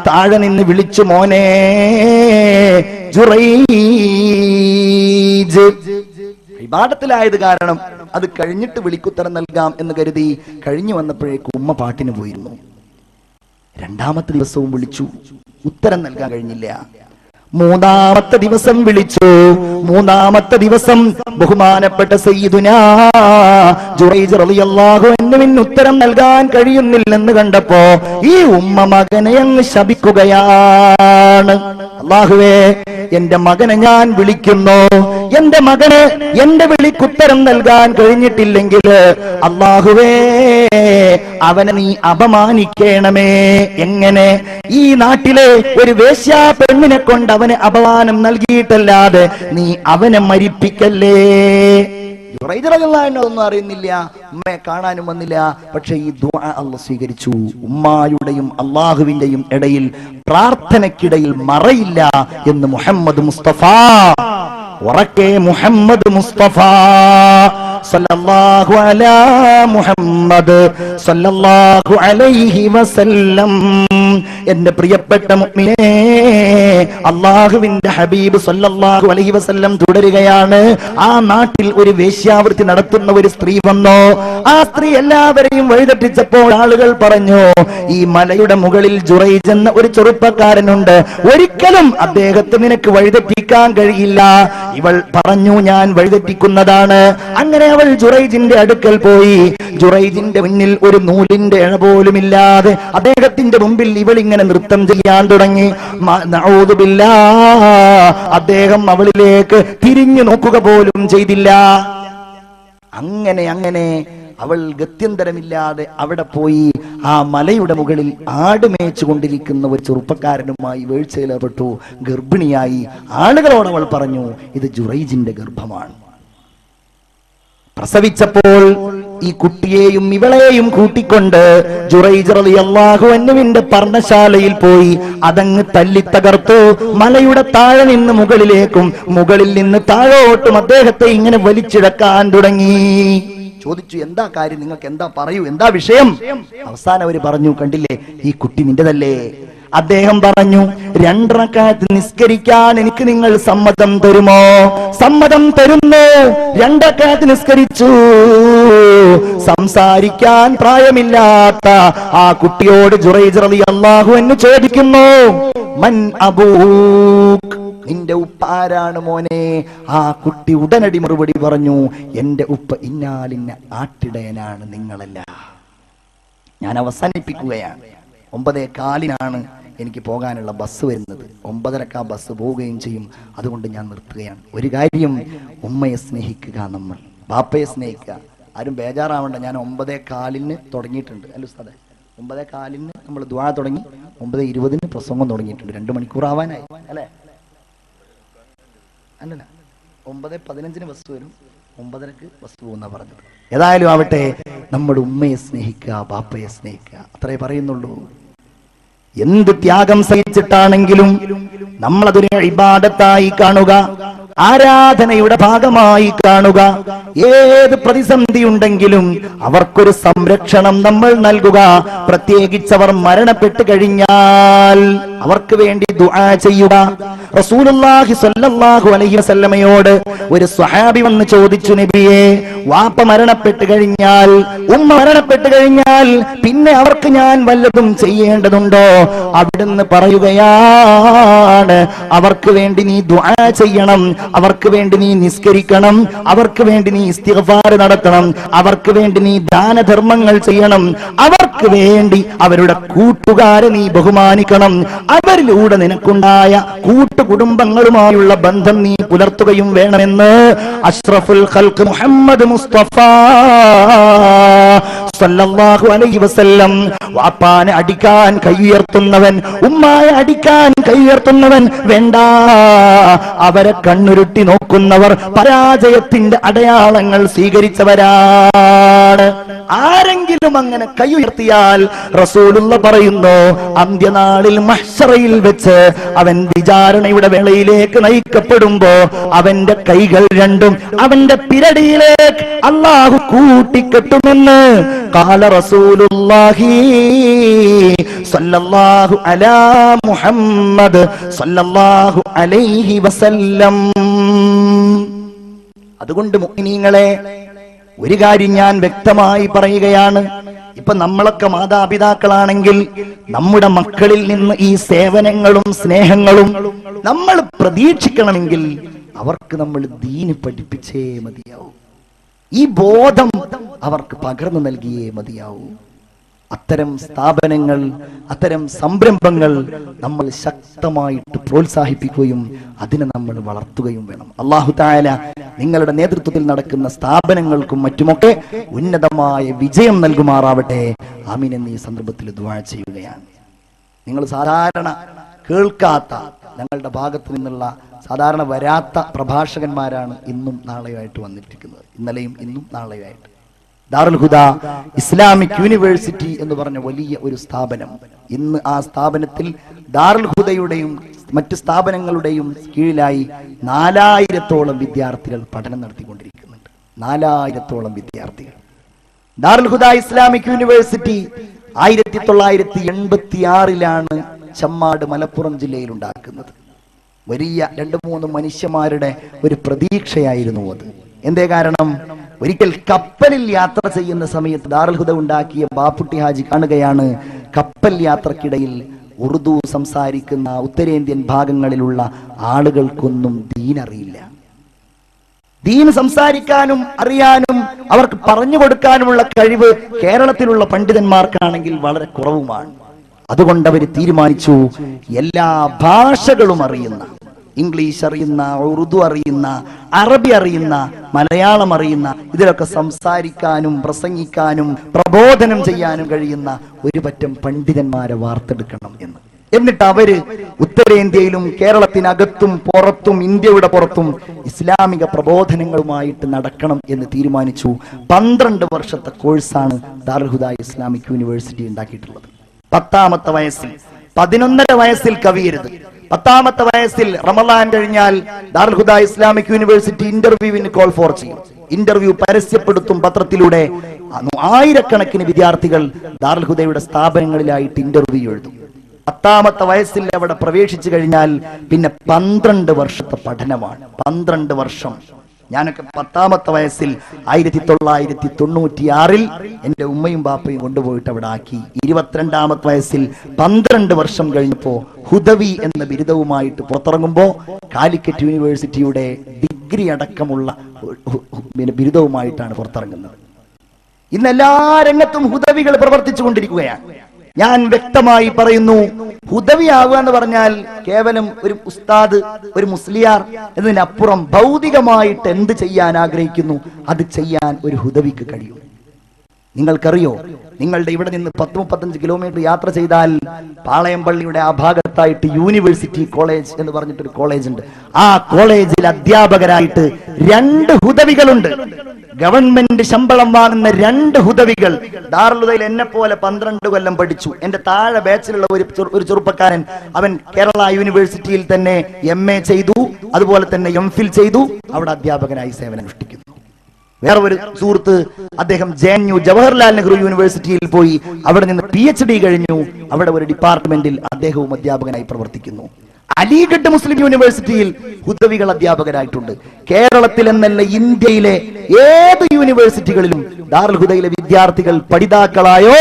താഴെ നിന്ന് വിളിച്ചു, മോനെ ജുറൈജ്. ഇബാദത്തിലായത് കാരണം അത് കഴിഞ്ഞിട്ട് വിളിക്കുത്തരം നൽകാം എന്ന് കരുതി കഴിഞ്ഞു വന്നപ്പോഴേക്കും ഉമ്മ പാട്ടിന് പോയിരുന്നു. രണ്ടാമത്തെ ദിവസവും വിളിച്ചു, ഉത്തരം നൽകാൻ കഴിഞ്ഞില്ല. മൂന്നാമത്തെ ദിവസം വിളിച്ചു. മൂന്നാമത്തെ ദിവസം ബഹുമാനപ്പെട്ട സയ്യിദുനാ ജുറൈജ് റളിയല്ലാഹു അൻഹുവിന് ഉത്തരം നൽകാൻ കഴിയുന്നില്ലെന്ന് കണ്ടപ്പോ ഈ ഉമ്മ മകനെ അങ്ങ് ശപിക്കുകയാണ്. അല്ലാഹുവേ, എന്റെ മകനെ ഞാൻ വിളിക്കുന്നു, എന്റെ മകന് എന്റെ വിളിക്കുത്തരം നൽകാൻ കഴിഞ്ഞിട്ടില്ലെങ്കിൽ അല്ലാഹുവേ അവനെ നീ അപമാനിക്കണമേ. എങ്ങനെ? ഈ നാട്ടിലെ ഒരു വേശ്യാ പെണ്ണിനെ കൊണ്ട് അവന് അപമാനം നൽകിയിട്ടല്ലാതെ നീ അവനെ മരിപ്പിക്കല്ലേ. ഒന്നും അറിയുന്നില്ല, ഉമ്മയെ കാണാനും വന്നില്ല. പക്ഷെ ഈ ദുആ അല്ലാഹു സ്വീകരിച്ചു. ഉമ്മായുടെയും അള്ളാഹുവിന്റെയും ഇടയിൽ പ്രാർത്ഥനയ്ക്കിടയിൽ മറയില്ല എന്ന് മുഹമ്മദ് മുസ്തഫ. ഉറക്കെ മുഹമ്മദ് മുസ്തഫ സല്ലല്ലാഹു അലാ മുഹമ്മദ് സല്ലല്ലാഹു അലൈഹി വസല്ലം. എന്റെ പ്രിയപ്പെട്ട മുഅ്മിനേ, അല്ലാഹുവിന്റെ ഹബീബ് സല്ലല്ലാഹു അലൈഹി വസല്ലം തുടരുകയാണ്. ആ നാട്ടിൽ ഒരു വേശ്യാവൃത്തി നടത്തുന്ന ഒരു സ്ത്രീ വന്നു. ആ സ്ത്രീ എല്ലാവരെയും വഴിതെറ്റിച്ചപ്പോൾ ആളുകൾ പറഞ്ഞു, ഈ മലയുടെ മുകളിൽ ജുറൈജ് എന്ന ഒരു ചെറുപ്പക്കാരനുണ്ട്, ഒരിക്കലും അദ്ദേഹത്തെ നിനക്ക് വഴിതെറ്റിക്കാൻ കഴിയില്ല. ഇവൾ പറഞ്ഞു, ഞാൻ വഴിതെറ്റിക്കുന്നതാണ്. അങ്ങനെ അവൾ ജുറൈജിന്റെ അടുക്കൽ പോയി. ജുറൈജിന്റെ മുന്നിൽ ഒരു നൂലിന്റെ ഇഴ പോലും ഇല്ലാതെ അദ്ദേഹത്തിന്റെ മുമ്പിൽ ഇവൾ ഇങ്ങനെ നൃത്തം ചെയ്യാൻ തുടങ്ങി. നഊദു ബില്ലാഹ്, അദ്ദേഹം അവളിലേക്ക് തിരിഞ്ഞു നോക്കുക പോലും ചെയ്തില്ല. അങ്ങനെ അവൾ ഗത്യന്തരമില്ലാതെ അവിടെ പോയി ആ മലയുടെ മുകളിൽ ആട് മേച്ചു കൊണ്ടിരിക്കുന്ന ഒരു ചെറുപ്പക്കാരനുമായി വീഴ്ചയിലേർപ്പെട്ടു. ഗർഭിണിയായി. ആളുകളോട് അവൾ പറഞ്ഞു, ഇത് ജുറൈജിന്റെ ഗർഭമാണ്. പ്രസവിച്ചപ്പോൾ ഈ കുട്ടിയെയും ഇവളെയും കൂട്ടിക്കൊണ്ട് ജുറൈജ് റളിയല്ലാഹു അൻഹുവിന്റെ പർണശാലയിൽ പോയി അതങ്ങ് തല്ലി തകർത്തു. മലയുടെ താഴെ നിന്ന് മുകളിലേക്കും മുകളിൽ നിന്ന് താഴോട്ടും അദ്ദേഹത്തെ ഇങ്ങനെ വലിച്ചിഴക്കാൻ തുടങ്ങി. ചോദിച്ചു, എന്താ കാര്യം, നിങ്ങൾക്ക് എന്താ, പറയൂ, എന്താ വിഷയം? അവസാനം അവര് പറഞ്ഞു, കണ്ടില്ലേ, ഈ കുട്ടി നിന്റെതല്ലേ. അദ്ദേഹം പറഞ്ഞു, 2 റക്അത്ത് നിസ്കരിക്കാൻ എനിക്ക് നിങ്ങൾ സമ്മതം തരുമോ? സമ്മതം തരുന്നു. 2 റക്അത്ത് നിസ്കരിച്ചു. സംസാരിക്കാൻ പ്രായമില്ലാത്ത ആ കുട്ടിയോട് ജുറൈജ് റളിയല്ലാഹു അൻഹു ചോദിക്കുന്നു, മൻ അബൂക്, നിന്റെ ഉപ്പ ആരാണ് മോനെ? ആ കുട്ടി ഉടനടി മറുപടി പറഞ്ഞു, എന്റെ ഉപ്പ ഇന്നാലിന്ന ആട്ടിടയനാണ്, നിങ്ങളല്ല. ഞാൻ അവസാനിപ്പിക്കുകയാണ്. 9:15 എനിക്ക് പോകാനുള്ള ബസ് വരുന്നത്. 9:30 ബസ് പോവുകയും ചെയ്യും. അതുകൊണ്ട് ഞാൻ നിർത്തുകയാണ്. ഒരു കാര്യം, ഉമ്മയെ സ്നേഹിക്കുക, നമ്മൾ ബാപ്പയെ സ്നേഹിക്കുക. ആരും ബേജാറാവണ്ട. ഞാൻ 9:15 തുടങ്ങിയിട്ടുണ്ട്. അല്ല ഉസ്താദേ, 9:15 നമ്മൾ ദുആ തുടങ്ങി, 9:20 പ്രസംഗം തുടങ്ങിയിട്ടുണ്ട്. 2 മണിക്കൂർ ആവാനായി അല്ലേ? അല്ലല്ല, 9:15 ബസ് വരും, 9:30 ബസ് പോകുന്ന പറഞ്ഞത്. ഏതായാലും ആവട്ടെ, നമ്മുടെ ഉമ്മയെ സ്നേഹിക്കുക, ബാപ്പയെ സ്നേഹിക്കുക, അത്രേ പറയുന്നുള്ളൂ. എന്ത് ത്യാഗം സഹിച്ചിട്ടാണെങ്കിലും നമ്മളതൊരു ഇബാദത്തായി കാണുക, ആരാധനയുടെ ഭാഗമായി കാണുക. ഏത് പ്രതിസന്ധി ഉണ്ടെങ്കിലും അവർക്കൊരു സംരക്ഷണം നമ്മൾ നൽകുക. പ്രത്യേകിച്ച് അവർ മരണപ്പെട്ടു കഴിഞ്ഞാൽ അവർക്ക് വേണ്ടി ദുആ ചെയ്യുക. റസൂലുള്ളാഹി സ്വല്ലല്ലാഹു അലൈഹി വസല്ലമയോട് ഒരു സ്വഹാബി വന്ന് ചോദിച്ചു, നബിയേ, വാപ്പ മരണപ്പെട്ടു കഴിഞ്ഞാൽ, ഉമ്മ മരണപ്പെട്ടു കഴിഞ്ഞാൽ പിന്നെ അവർക്ക് ഞാൻ വല്ലതും ചെയ്യേണ്ടതുണ്ടോ? അവിടുന്ന് പറയുകയാണ്, അവർക്ക് വേണ്ടി നീ ദുആ ചെയ്യണം, അവർക്ക് വേണ്ടി നീ നിസ്കരിക്കണം, അവർക്ക് വേണ്ടി നീ ഇസ്തിഗ്ഫാർ നടത്തണം, അവർക്ക് വേണ്ടി നീ ദാനധർമ്മങ്ങൾ ചെയ്യണം, അവർക്ക് വേണ്ടി അവരുടെ കൂട്ടുകാരെ നീ ബഹുമാനിക്കണം, അവരിലൂടെ നിനക്കുണ്ടായ കൂട്ടുകുടുംബങ്ങളുമായുള്ള ബന്ധം നീ പുലർത്തുകയും വേണമെന്ന് അഷ്റഫുൽ ഖൽഖ് മുഹമ്മദ് മുസ്തഫ സല്ലല്ലാഹു അലൈഹി വസല്ലം. വാപ്പാനെ അടിക്കാൻ കൈയുയർത്തുന്നവൻ, ഉമ്മായെ അടിക്കാൻ കൈയുയർത്തുന്നവൻ വേണ്ട, അവരെ കണ്ണുരുട്ടി നോക്കുന്നവർ പരാജയത്തിന്റെ അടയാളങ്ങൾ സ്വീകരിച്ചവരാണ്. ആരെങ്കിലും അങ്ങനെ കൈയുയർത്തിയാൽ റസൂലുള്ള പറയുന്നു, അന്ത്യനാളിൽ മഹ്ശറയിൽ വെച്ച് അവൻ വിചാരണയുടെ വേളയിലേക്ക് നയിക്കപ്പെടുമ്പോ അവന്റെ കൈകൾ രണ്ടും അവന്റെ പിരടിയിലേക്ക് അല്ലാഹു കൂട്ടിക്കെട്ടുമെന്ന് ഖാല റസൂലുള്ളാഹി സല്ലല്ലാഹു അലാ മുഹമ്മദ് സല്ലല്ലാഹു അലൈഹി വസല്ലം. അതുകൊണ്ട് മുഅ്മിനീങ്ങളെ, ഒരു കാര്യം ഞാൻ വ്യക്തമായി പറയുകയാണ്, ഇപ്പൊ നമ്മളൊക്കെ മാതാപിതാക്കളാണെങ്കിൽ നമ്മുടെ മക്കളിൽ നിന്ന് ഈ സേവനങ്ങളും സ്നേഹങ്ങളും നമ്മൾ പ്രതീക്ഷിക്കണമെങ്കിൽ അവർക്ക് നമ്മൾ ദീന് പഠിപ്പിച്ചേ മതിയാവൂ. ഈ ബോധം അവർക്ക് പകർന്നു നൽകിയേ മതിയാവൂ. അത്തരം സ്ഥാപനങ്ങൾ, അത്തരം സംരംഭങ്ങൾ നമ്മൾ ശക്തമായിട്ട് പ്രോത്സാഹിപ്പിക്കുകയും അതിനെ നമ്മൾ വളർത്തുകയും വേണം. അല്ലാഹു തആല നിങ്ങളുടെ നേതൃത്വത്തിൽ നടക്കുന്ന സ്ഥാപനങ്ങൾക്കും മറ്റുമൊക്കെ ഉന്നതമായ വിജയം നൽകുമാറാവട്ടെ. ആമീൻ എന്ന് ഈ സന്ദർഭത്തിൽ ദുആ ചെയ്യുകയാണ്. നിങ്ങൾ സാധാരണ കേൾക്കാത്ത, ഞങ്ങളുടെ ഭാഗത്ത് നിന്നുള്ള സാധാരണ വരാത്ത പ്രഭാഷകന്മാരാണ് ഇന്നും നാളെയുമായിട്ട് വന്നിരിക്കുന്നത്. ഇന്നലെയും ഇന്നും നാളെയുമായിട്ട് ദാറുൽ ഹുദ ഇസ്ലാമിക് യൂണിവേഴ്സിറ്റി എന്ന് പറഞ്ഞ വലിയ ഒരു സ്ഥാപനം. ഇന്ന് ആ സ്ഥാപനത്തിൽ ദാറുൽ ഹുദയുടെയും മറ്റ് സ്ഥാപനങ്ങളുടെയും കീഴിലായി 4000-ഓളം വിദ്യാർത്ഥികൾ പഠനം നടത്തിക്കൊണ്ടിരിക്കുന്നുണ്ട്. 4000-ഓളം വിദ്യാർത്ഥികൾ. ദാറുൽ ഹുദ ഇസ്ലാമിക് യൂണിവേഴ്സിറ്റി 1986-ലാണ് ചമ്മാട് മലപ്പുറം ജില്ലയിൽ ഉണ്ടാക്കുന്നത്. വലിയ 2-3 മനുഷ്യന്മാരുടെ ഒരു പ്രതീക്ഷയായിരുന്നു അത്. എന്തേ കാരണം? ഒരിക്കൽ കപ്പലിൽ യാത്ര ചെയ്യുന്ന സമയത്ത് ദാറുൽ ഹുദ ഉണ്ടാക്കിയ ബാപ്പുട്ടി ഹാജി കാണുകയാണ്, കപ്പൽ യാത്രക്കിടയിൽ ഉറുദു സംസാരിക്കുന്ന ഉത്തരേന്ത്യൻ ഭാഗങ്ങളിലുള്ള ആളുകൾക്കൊന്നും ദീൻ അറിയില്ല. ദീൻ സംസാരിക്കാനും അറിയാനും അവർക്ക് പറഞ്ഞു കൊടുക്കാനുമുള്ള കഴിവ് കേരളത്തിലുള്ള പണ്ഡിതന്മാർക്കാണെങ്കിൽ വളരെ കുറവുമാണ്. അതുകൊണ്ട് അവർ തീരുമാനിച്ചു, എല്ലാ ഭാഷകളും അറിയുന്ന, ഇംഗ്ലീഷ് അറിയുന്ന, ഉറുദു അറിയുന്ന, അറബി അറിയുന്ന, മലയാളം അറിയുന്ന, ഇതിലൊക്കെ സംസാരിക്കാനും പ്രസംഗിക്കാനും പ്രബോധനം ചെയ്യാനും കഴിയുന്ന ഒരു പറ്റം പണ്ഡിതന്മാരെ വാർത്തെടുക്കണം എന്ന്. എന്നിട്ട് അവര് ഉത്തരേന്ത്യയിലും കേരളത്തിനകത്തും പുറത്തും ഇന്ത്യയുടെ പുറത്തും ഇസ്ലാമിക പ്രബോധനങ്ങളുമായിട്ട് നടക്കണം എന്ന് തീരുമാനിച്ചു. 12 വർഷത്തെ കോഴ്സാണ് ദാറുൽ ഹുദ ഇസ്ലാമിക് യൂണിവേഴ്സിറ്റി ഉണ്ടാക്കിയിട്ടുള്ളത്. 10ാമത്തെ വയസ്സിൽ, 11.5 വയസ്സിൽ കവിയരുത്, 10ാമത്തെ വയസ്സിൽ റമളാൻ കഴിഞ്ഞാൽ ദാറുൽ ഹുദ ഇസ്ലാമിക് യൂണിവേഴ്സിറ്റി ഇന്റർവ്യൂവിന് കോൾ ഫോർ ചെയ്യും. ഇന്റർവ്യൂ പരസ്യപ്പെടുത്തും പത്രത്തിലൂടെ. 1000-കണക്കിന് വിദ്യാർത്ഥികൾ ദാറുൽ ഹുദയുടെ സ്ഥാപനങ്ങളിലായിട്ട് ഇന്റർവ്യൂ എഴുതും. 10ാമത്തെ വയസ്സിൽ അവിടെ പ്രവേശിച്ചു കഴിഞ്ഞാൽ പിന്നെ 12 വർഷത്തെ പഠനമാണ്. 12 വർഷം. ഞാനൊക്കെ 10ാമത്തെ വയസ്സിൽ 1996-ൽ എന്റെ ഉമ്മയും ബാപ്പയും കൊണ്ടുപോയിട്ട് അവിടെ ആക്കി. 22ാമത്തെ വയസ്സിൽ 12 വർഷം കഴിഞ്ഞപ്പോ ഹുദവി എന്ന ബിരുദവുമായിട്ട് പുറത്തിറങ്ങുമ്പോ കാലിക്കറ്റ് യൂണിവേഴ്സിറ്റിയുടെ ഡിഗ്രി അടക്കമുള്ള ബിരുദവുമായിട്ടാണ് പുറത്തിറങ്ങുന്നത്. ഇന്ന് എല്ലാ രംഗത്തും ഹുദവികൾ പ്രവർത്തിച്ചു കൊണ്ടിരിക്കുകയാണ്. ഞാൻ വ്യക്തമായി പറയുന്നു, ഹുദവിയാവുക എന്ന് പറഞ്ഞാൽ കേവലം ഒരു ഉസ്താദ്, ഒരു മുസ്ലിയാർ എന്നതിനപ്പുറം ഭൗതികമായിട്ട് എന്ത് ചെയ്യാൻ ആഗ്രഹിക്കുന്നു അത് ചെയ്യാൻ ഒരു ഹുദവിക്ക് കഴിയും. നിങ്ങൾക്കറിയോ, നിങ്ങളുടെ ഇവിടെ നിന്ന് 10-35 കിലോമീറ്റർ യാത്ര ചെയ്താൽ പാളയം പള്ളിയുടെ ആ ഭാഗത്തായിട്ട് യൂണിവേഴ്സിറ്റി കോളേജ് എന്ന് പറഞ്ഞിട്ടൊരു കോളേജ് ഉണ്ട്. ആ കോളേജിൽ അധ്യാപകരായിട്ട് 2 ഹുദവികളുണ്ട്. ഗവൺമെന്റ് ശമ്പളം വാങ്ങുന്ന 2 ഹുദവികൾ. ദാറുൽ ഹുദയിൽ എന്നെ പോലെ 12 കൊല്ലം പഠിച്ചു. എന്റെ താഴെ ബാച്ചിലുള്ള ഒരു ചെറുപ്പക്കാരൻ, അവൻ കേരള യൂണിവേഴ്സിറ്റിയിൽ തന്നെ MA ചെയ്തു, അതുപോലെ തന്നെ MPhil ചെയ്തു, അവിടെ അധ്യാപകനായി സേവനം അനുഷ്ഠിക്കുന്നു. വേറെ ഒരു സുഹൃത്ത്, അദ്ദേഹം JNU ജവഹർലാൽ നെഹ്റു യൂണിവേഴ്സിറ്റിയിൽ പോയി അവിടെ നിന്ന് PhD കഴിഞ്ഞു. അവിടെ ഒരു ഡിപ്പാർട്ട്മെന്റിൽ അദ്ദേഹവും അധ്യാപകനായി പ്രവർത്തിക്കുന്നു. അലിഗഡ് മുസ്ലിം യൂണിവേഴ്സിറ്റിയിൽ ഹുദവികൾ അധ്യാപകരായിട്ടുണ്ട്. കേരളത്തിൽ എന്നല്ല ഇന്ത്യയിലെ ഏത് യൂണിവേഴ്സിറ്റികളിലും ദാറുൽ ഹുദയിലെ വിദ്യാർത്ഥികൾ പഠിതാക്കളായോ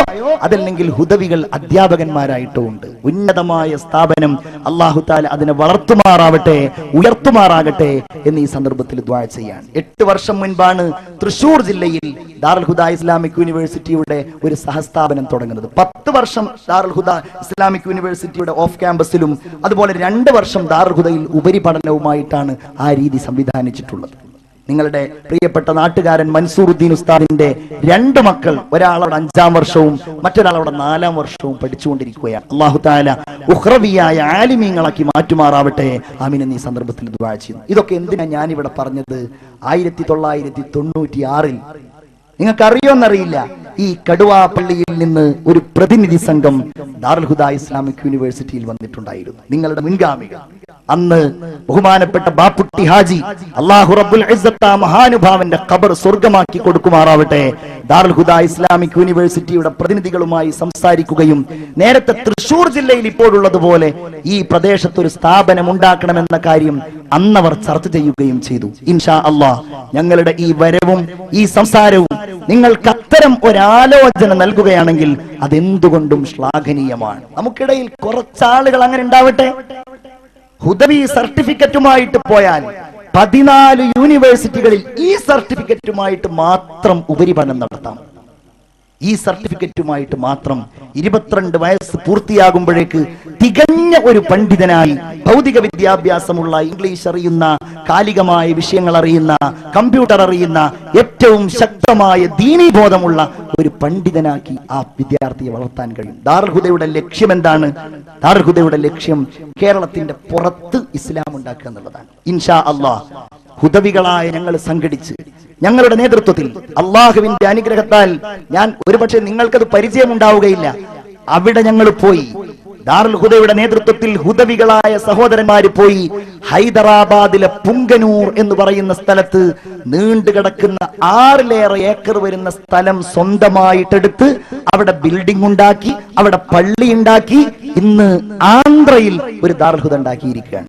അതല്ലെങ്കിൽ ഹുദവികൾ അധ്യാപകന്മാരായിട്ടോ ഉണ്ട്. ഉന്നതമായ സ്ഥാപനം. അല്ലാഹു തആല അതിനെ വളർത്തുമാറാവട്ടെ, ഉയർത്തുമാറാകട്ടെ എന്ന് ഈ സന്ദർഭത്തിൽ ദുആ ചെയ്യാൻ. 8 വർഷം മുൻപാണ് തൃശൂർ ജില്ലയിൽ ദാറുൽ ഹുദ ഇസ്ലാമിക് യൂണിവേഴ്സിറ്റിയുടെ ഒരു സഹസ്ഥാപനം തുടങ്ങുന്നത്. 10 വർഷം ദാറുൽ ഹുദ ഇസ്ലാമിക് യൂണിവേഴ്സിറ്റിയുടെ ഓഫ് ക്യാമ്പസിലും അതുപോലെ 2 വർഷം ദാറുൽ ഹുദയിൽ ഉപരിപഠനവുമായിട്ടാണ് ആ രീതി സംവിധാനിച്ചിട്ടുള്ളത്. നിങ്ങളുടെ പ്രിയപ്പെട്ട നാട്ടുകാരൻ മൻസൂറുദ്ദീൻ ഉസ്താദിന്റെ 2 മക്കൾ, ഒരാളവിടെ 5ാം വർഷവും മറ്റൊരാളവിടെ 4ാം വർഷവും പഠിച്ചുകൊണ്ടിരിക്കുകയാണ്. അല്ലാഹു തആല ഉഖ്റവിയായ ആലിമീങ്ങളാക്കി മാറ്റുമാറാവട്ടെ. ആമീൻ എന്ന് ഈ സന്ദർഭത്തിൽ ദുആ ചെയ്യുന്നു. ഇതൊക്കെ എന്തിനാ ഞാനിവിടെ പറഞ്ഞത്? 1996-ൽ നിങ്ങൾക്ക് അറിയോന്നറിയില്ല, ഈ കടുവാപ്പള്ളിയിൽ നിന്ന് ഒരു പ്രതിനിധി സംഘം ദാറുൽ ഹുദ ഇസ്ലാമിക് യൂണിവേഴ്സിറ്റിയിൽ വന്നിട്ടുണ്ടായിരുന്നു. നിങ്ങളുടെ മുൻഗാമികൾ അന്ന് ബഹുമാനപ്പെട്ട ബാപ്പുട്ടി ഹാജി, അല്ലാഹു റബ്ബുൽ ഇസ്സത്ത് ആ മഹാനുഭാവന്റെ ഖബർ സ്വർഗമാക്കി കൊടുക്കുമാറാവട്ടെ, ദാറുൽ ഹുദ ഇസ്ലാമിക് യൂണിവേഴ്സിറ്റിയുടെ പ്രതിനിധികളുമായി സംസാരിക്കുകയും നേരത്തെ തൃശൂർ ജില്ലയിൽ ഇപ്പോഴുള്ളതുപോലെ ഈ പ്രദേശത്ത് ഒരു സ്ഥാപനം ഉണ്ടാക്കണമെന്ന കാര്യം അന്നവർ ചർച്ച ചെയ്യുകയും ചെയ്തു. ഇൻഷാ അല്ലാഹ് ഞങ്ങളുടെ ഈ വരവും ഈ സംസാരവും നിങ്ങൾക്ക് അത്തരം ഒരാലോചന നൽകുകയാണെങ്കിൽ അതെന്തുകൊണ്ടും ശ്ലാഘനീയമാണ്. നമുക്കിടയിൽ കുറച്ചാളുകൾ അങ്ങനെ ഉണ്ടാവട്ടെ. ഹുദവി സർട്ടിഫിക്കറ്റുമായിട്ട് പോയാൽ 14 യൂണിവേഴ്സിറ്റികളിൽ ഈ സർട്ടിഫിക്കറ്റുമായിട്ട് മാത്രം ഉപരിപഠനം നടത്താം. ഈ സർട്ടിഫിക്കറ്റുമായിട്ട് മാത്രം 22 വയസ്സ് പൂർത്തിയാകുമ്പോഴേക്ക് തികഞ്ഞ ഒരു പണ്ഡിതനായി ഭൗതിക വിദ്യാഭ്യാസമുള്ള, ഇംഗ്ലീഷ് അറിയുന്ന, കാലികമായ വിഷയങ്ങൾ അറിയുന്ന, കമ്പ്യൂട്ടർ അറിയുന്ന, ഏറ്റവും ശക്തമായ ദീനീബോധമുള്ള ഒരു പണ്ഡിതനാക്കി ആ വിദ്യാർത്ഥിയെ വളർത്താൻ കഴിയും. ദാറുൽ ഹുദയുടെ ലക്ഷ്യം എന്താണ്? ദാറുൽ ഹുദയുടെ ലക്ഷ്യം കേരളത്തിന്റെ പുറത്ത് ഇസ്ലാം ഉണ്ടാക്കുക എന്നുള്ളതാണ്. ഇൻഷാ അല്ലാഹ് ഹുദവികളായ ഞങ്ങൾ സംഘടിച്ച് ഞങ്ങളുടെ നേതൃത്വത്തിൽ അള്ളാഹുവിന്റെ അനുഗ്രഹത്താൽ, ഞാൻ ഒരുപക്ഷെ നിങ്ങൾക്കത് പരിചയമുണ്ടാവുകയില്ല, അവിടെ ഞങ്ങൾ പോയി ദാറുൽ ഹുദയുടെ നേതൃത്വത്തിൽ ഹുദവികളായ സഹോദരന്മാര് പോയി ഹൈദരാബാദിലെ പുങ്കനൂർ എന്ന് പറയുന്ന സ്ഥലത്ത് നീണ്ടുകിടക്കുന്ന 6 ഏക്കർ വരുന്ന സ്ഥലം സ്വന്തമായിട്ടെടുത്ത് അവിടെ ബിൽഡിംഗ് ഉണ്ടാക്കി, അവിടെ പള്ളി ഉണ്ടാക്കി, ഇന്ന് ആന്ധ്രയിൽ ഒരു ദാറുൽ ഹുദ ഉണ്ടാക്കിയിരിക്കുകയാണ്.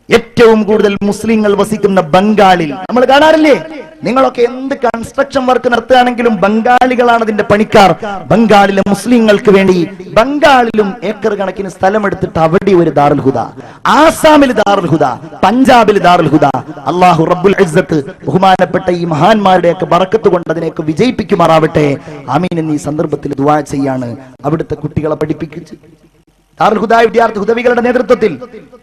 ഏറ്റവും കൂടുതൽ മുസ്ലിങ്ങൾ വസിക്കുന്ന ബംഗാളിൽ നമ്മൾ കാണാറില്ലേ? നിങ്ങളൊക്കെ എന്ത് കൺസ്ട്രക്ഷൻ വർക്ക് നടത്തുകയാണെങ്കിലും ബംഗാളികളാണ് അതിന്റെ പണിക്കാർ. ബംഗാളിലെ മുസ്ലിങ്ങൾക്ക് വേണ്ടി ബംഗാളിലും ഏക്കർ കണക്കിന് സ്ഥലം എടുത്തിട്ട് അവിടെ ഒരു ദാറുൽ ഹുദ, ആസാമിൽ ദാറുൽ ഹുദ, പഞ്ചാബിൽ ദാറുൽ ഹുദ. അല്ലാഹു റബ്ബുൽ ഇസ്സത്ത് ബഹുമാനപ്പെട്ട ഈ മഹാന്മാരുടെയൊക്കെ ബറക്കത്ത് കൊണ്ട് അതിനെയൊക്കെ വിജയിപ്പിക്കുമാറാവട്ടെ. ആമീൻ എന്നീ സന്ദർഭത്തിൽ ദുആ ചെയ്യാണ്. അവിടുത്തെ കുട്ടികളെ പഠിപ്പിച്ച് ദാറുൽ ഹുദ വിദ്യാർത്ഥി ഹുദവികളുടെ നേതൃത്വത്തിൽ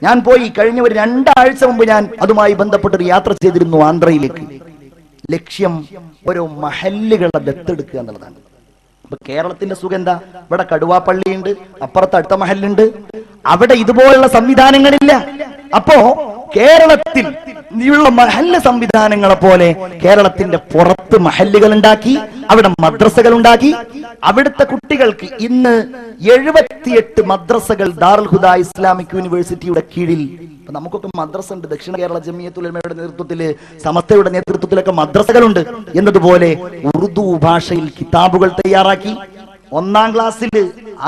ഞാൻ പോയി. കഴിഞ്ഞ ഒരു 2 ആഴ്ച മുമ്പ് ഞാൻ അതുമായി ബന്ധപ്പെട്ടൊരു യാത്ര ചെയ്തിരുന്നു ആന്ധ്രയിലേക്ക്. ലക്ഷ്യം ഓരോ മഹല്ലുകളെ ദത്തെടുക്കുക എന്നുള്ളതാണ്. അപ്പൊ കേരളത്തിന്റെ സുഖം എന്താ? ഇവിടെ കടുവാപ്പള്ളിയുണ്ട്, അപ്പുറത്ത് അടുത്ത മഹല്ലുണ്ട്, അവിടെ ഇതുപോലുള്ള സംവിധാനങ്ങളില്ല. അപ്പോ കേരളത്തിൽ ഉള്ള മഹല്ല് സംവിധാനങ്ങളെ പോലെ കേരളത്തിന്റെ പുറത്ത് മഹല്ലുകൾ ഉണ്ടാക്കി, അവിടെ മദ്രസകൾ ഉണ്ടാക്കി. അവിടുത്തെ കുട്ടികൾക്ക് ഇന്ന് 78 മദ്രസകൾ ദാറുൽ ഹുദ ഇസ്ലാമിക് യൂണിവേഴ്സിറ്റിയുടെ കീഴിൽ. നമുക്കൊക്കെ മദ്രസ ഉണ്ട്. ദക്ഷിണ കേരള ജമിയത്തുൽ ഉലമയുടെ നേതൃത്വത്തില്, സമസ്തയുടെ നേതൃത്വത്തിലൊക്കെ മദ്രസകളുണ്ട്. എന്നതുപോലെ ഉറുദു ഭാഷയിൽ കിതാബുകൾ തയ്യാറാക്കി. 1-ാം ക്ലാസ്സിൽ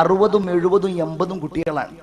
60, 70, 80 കുട്ടികളാണ്.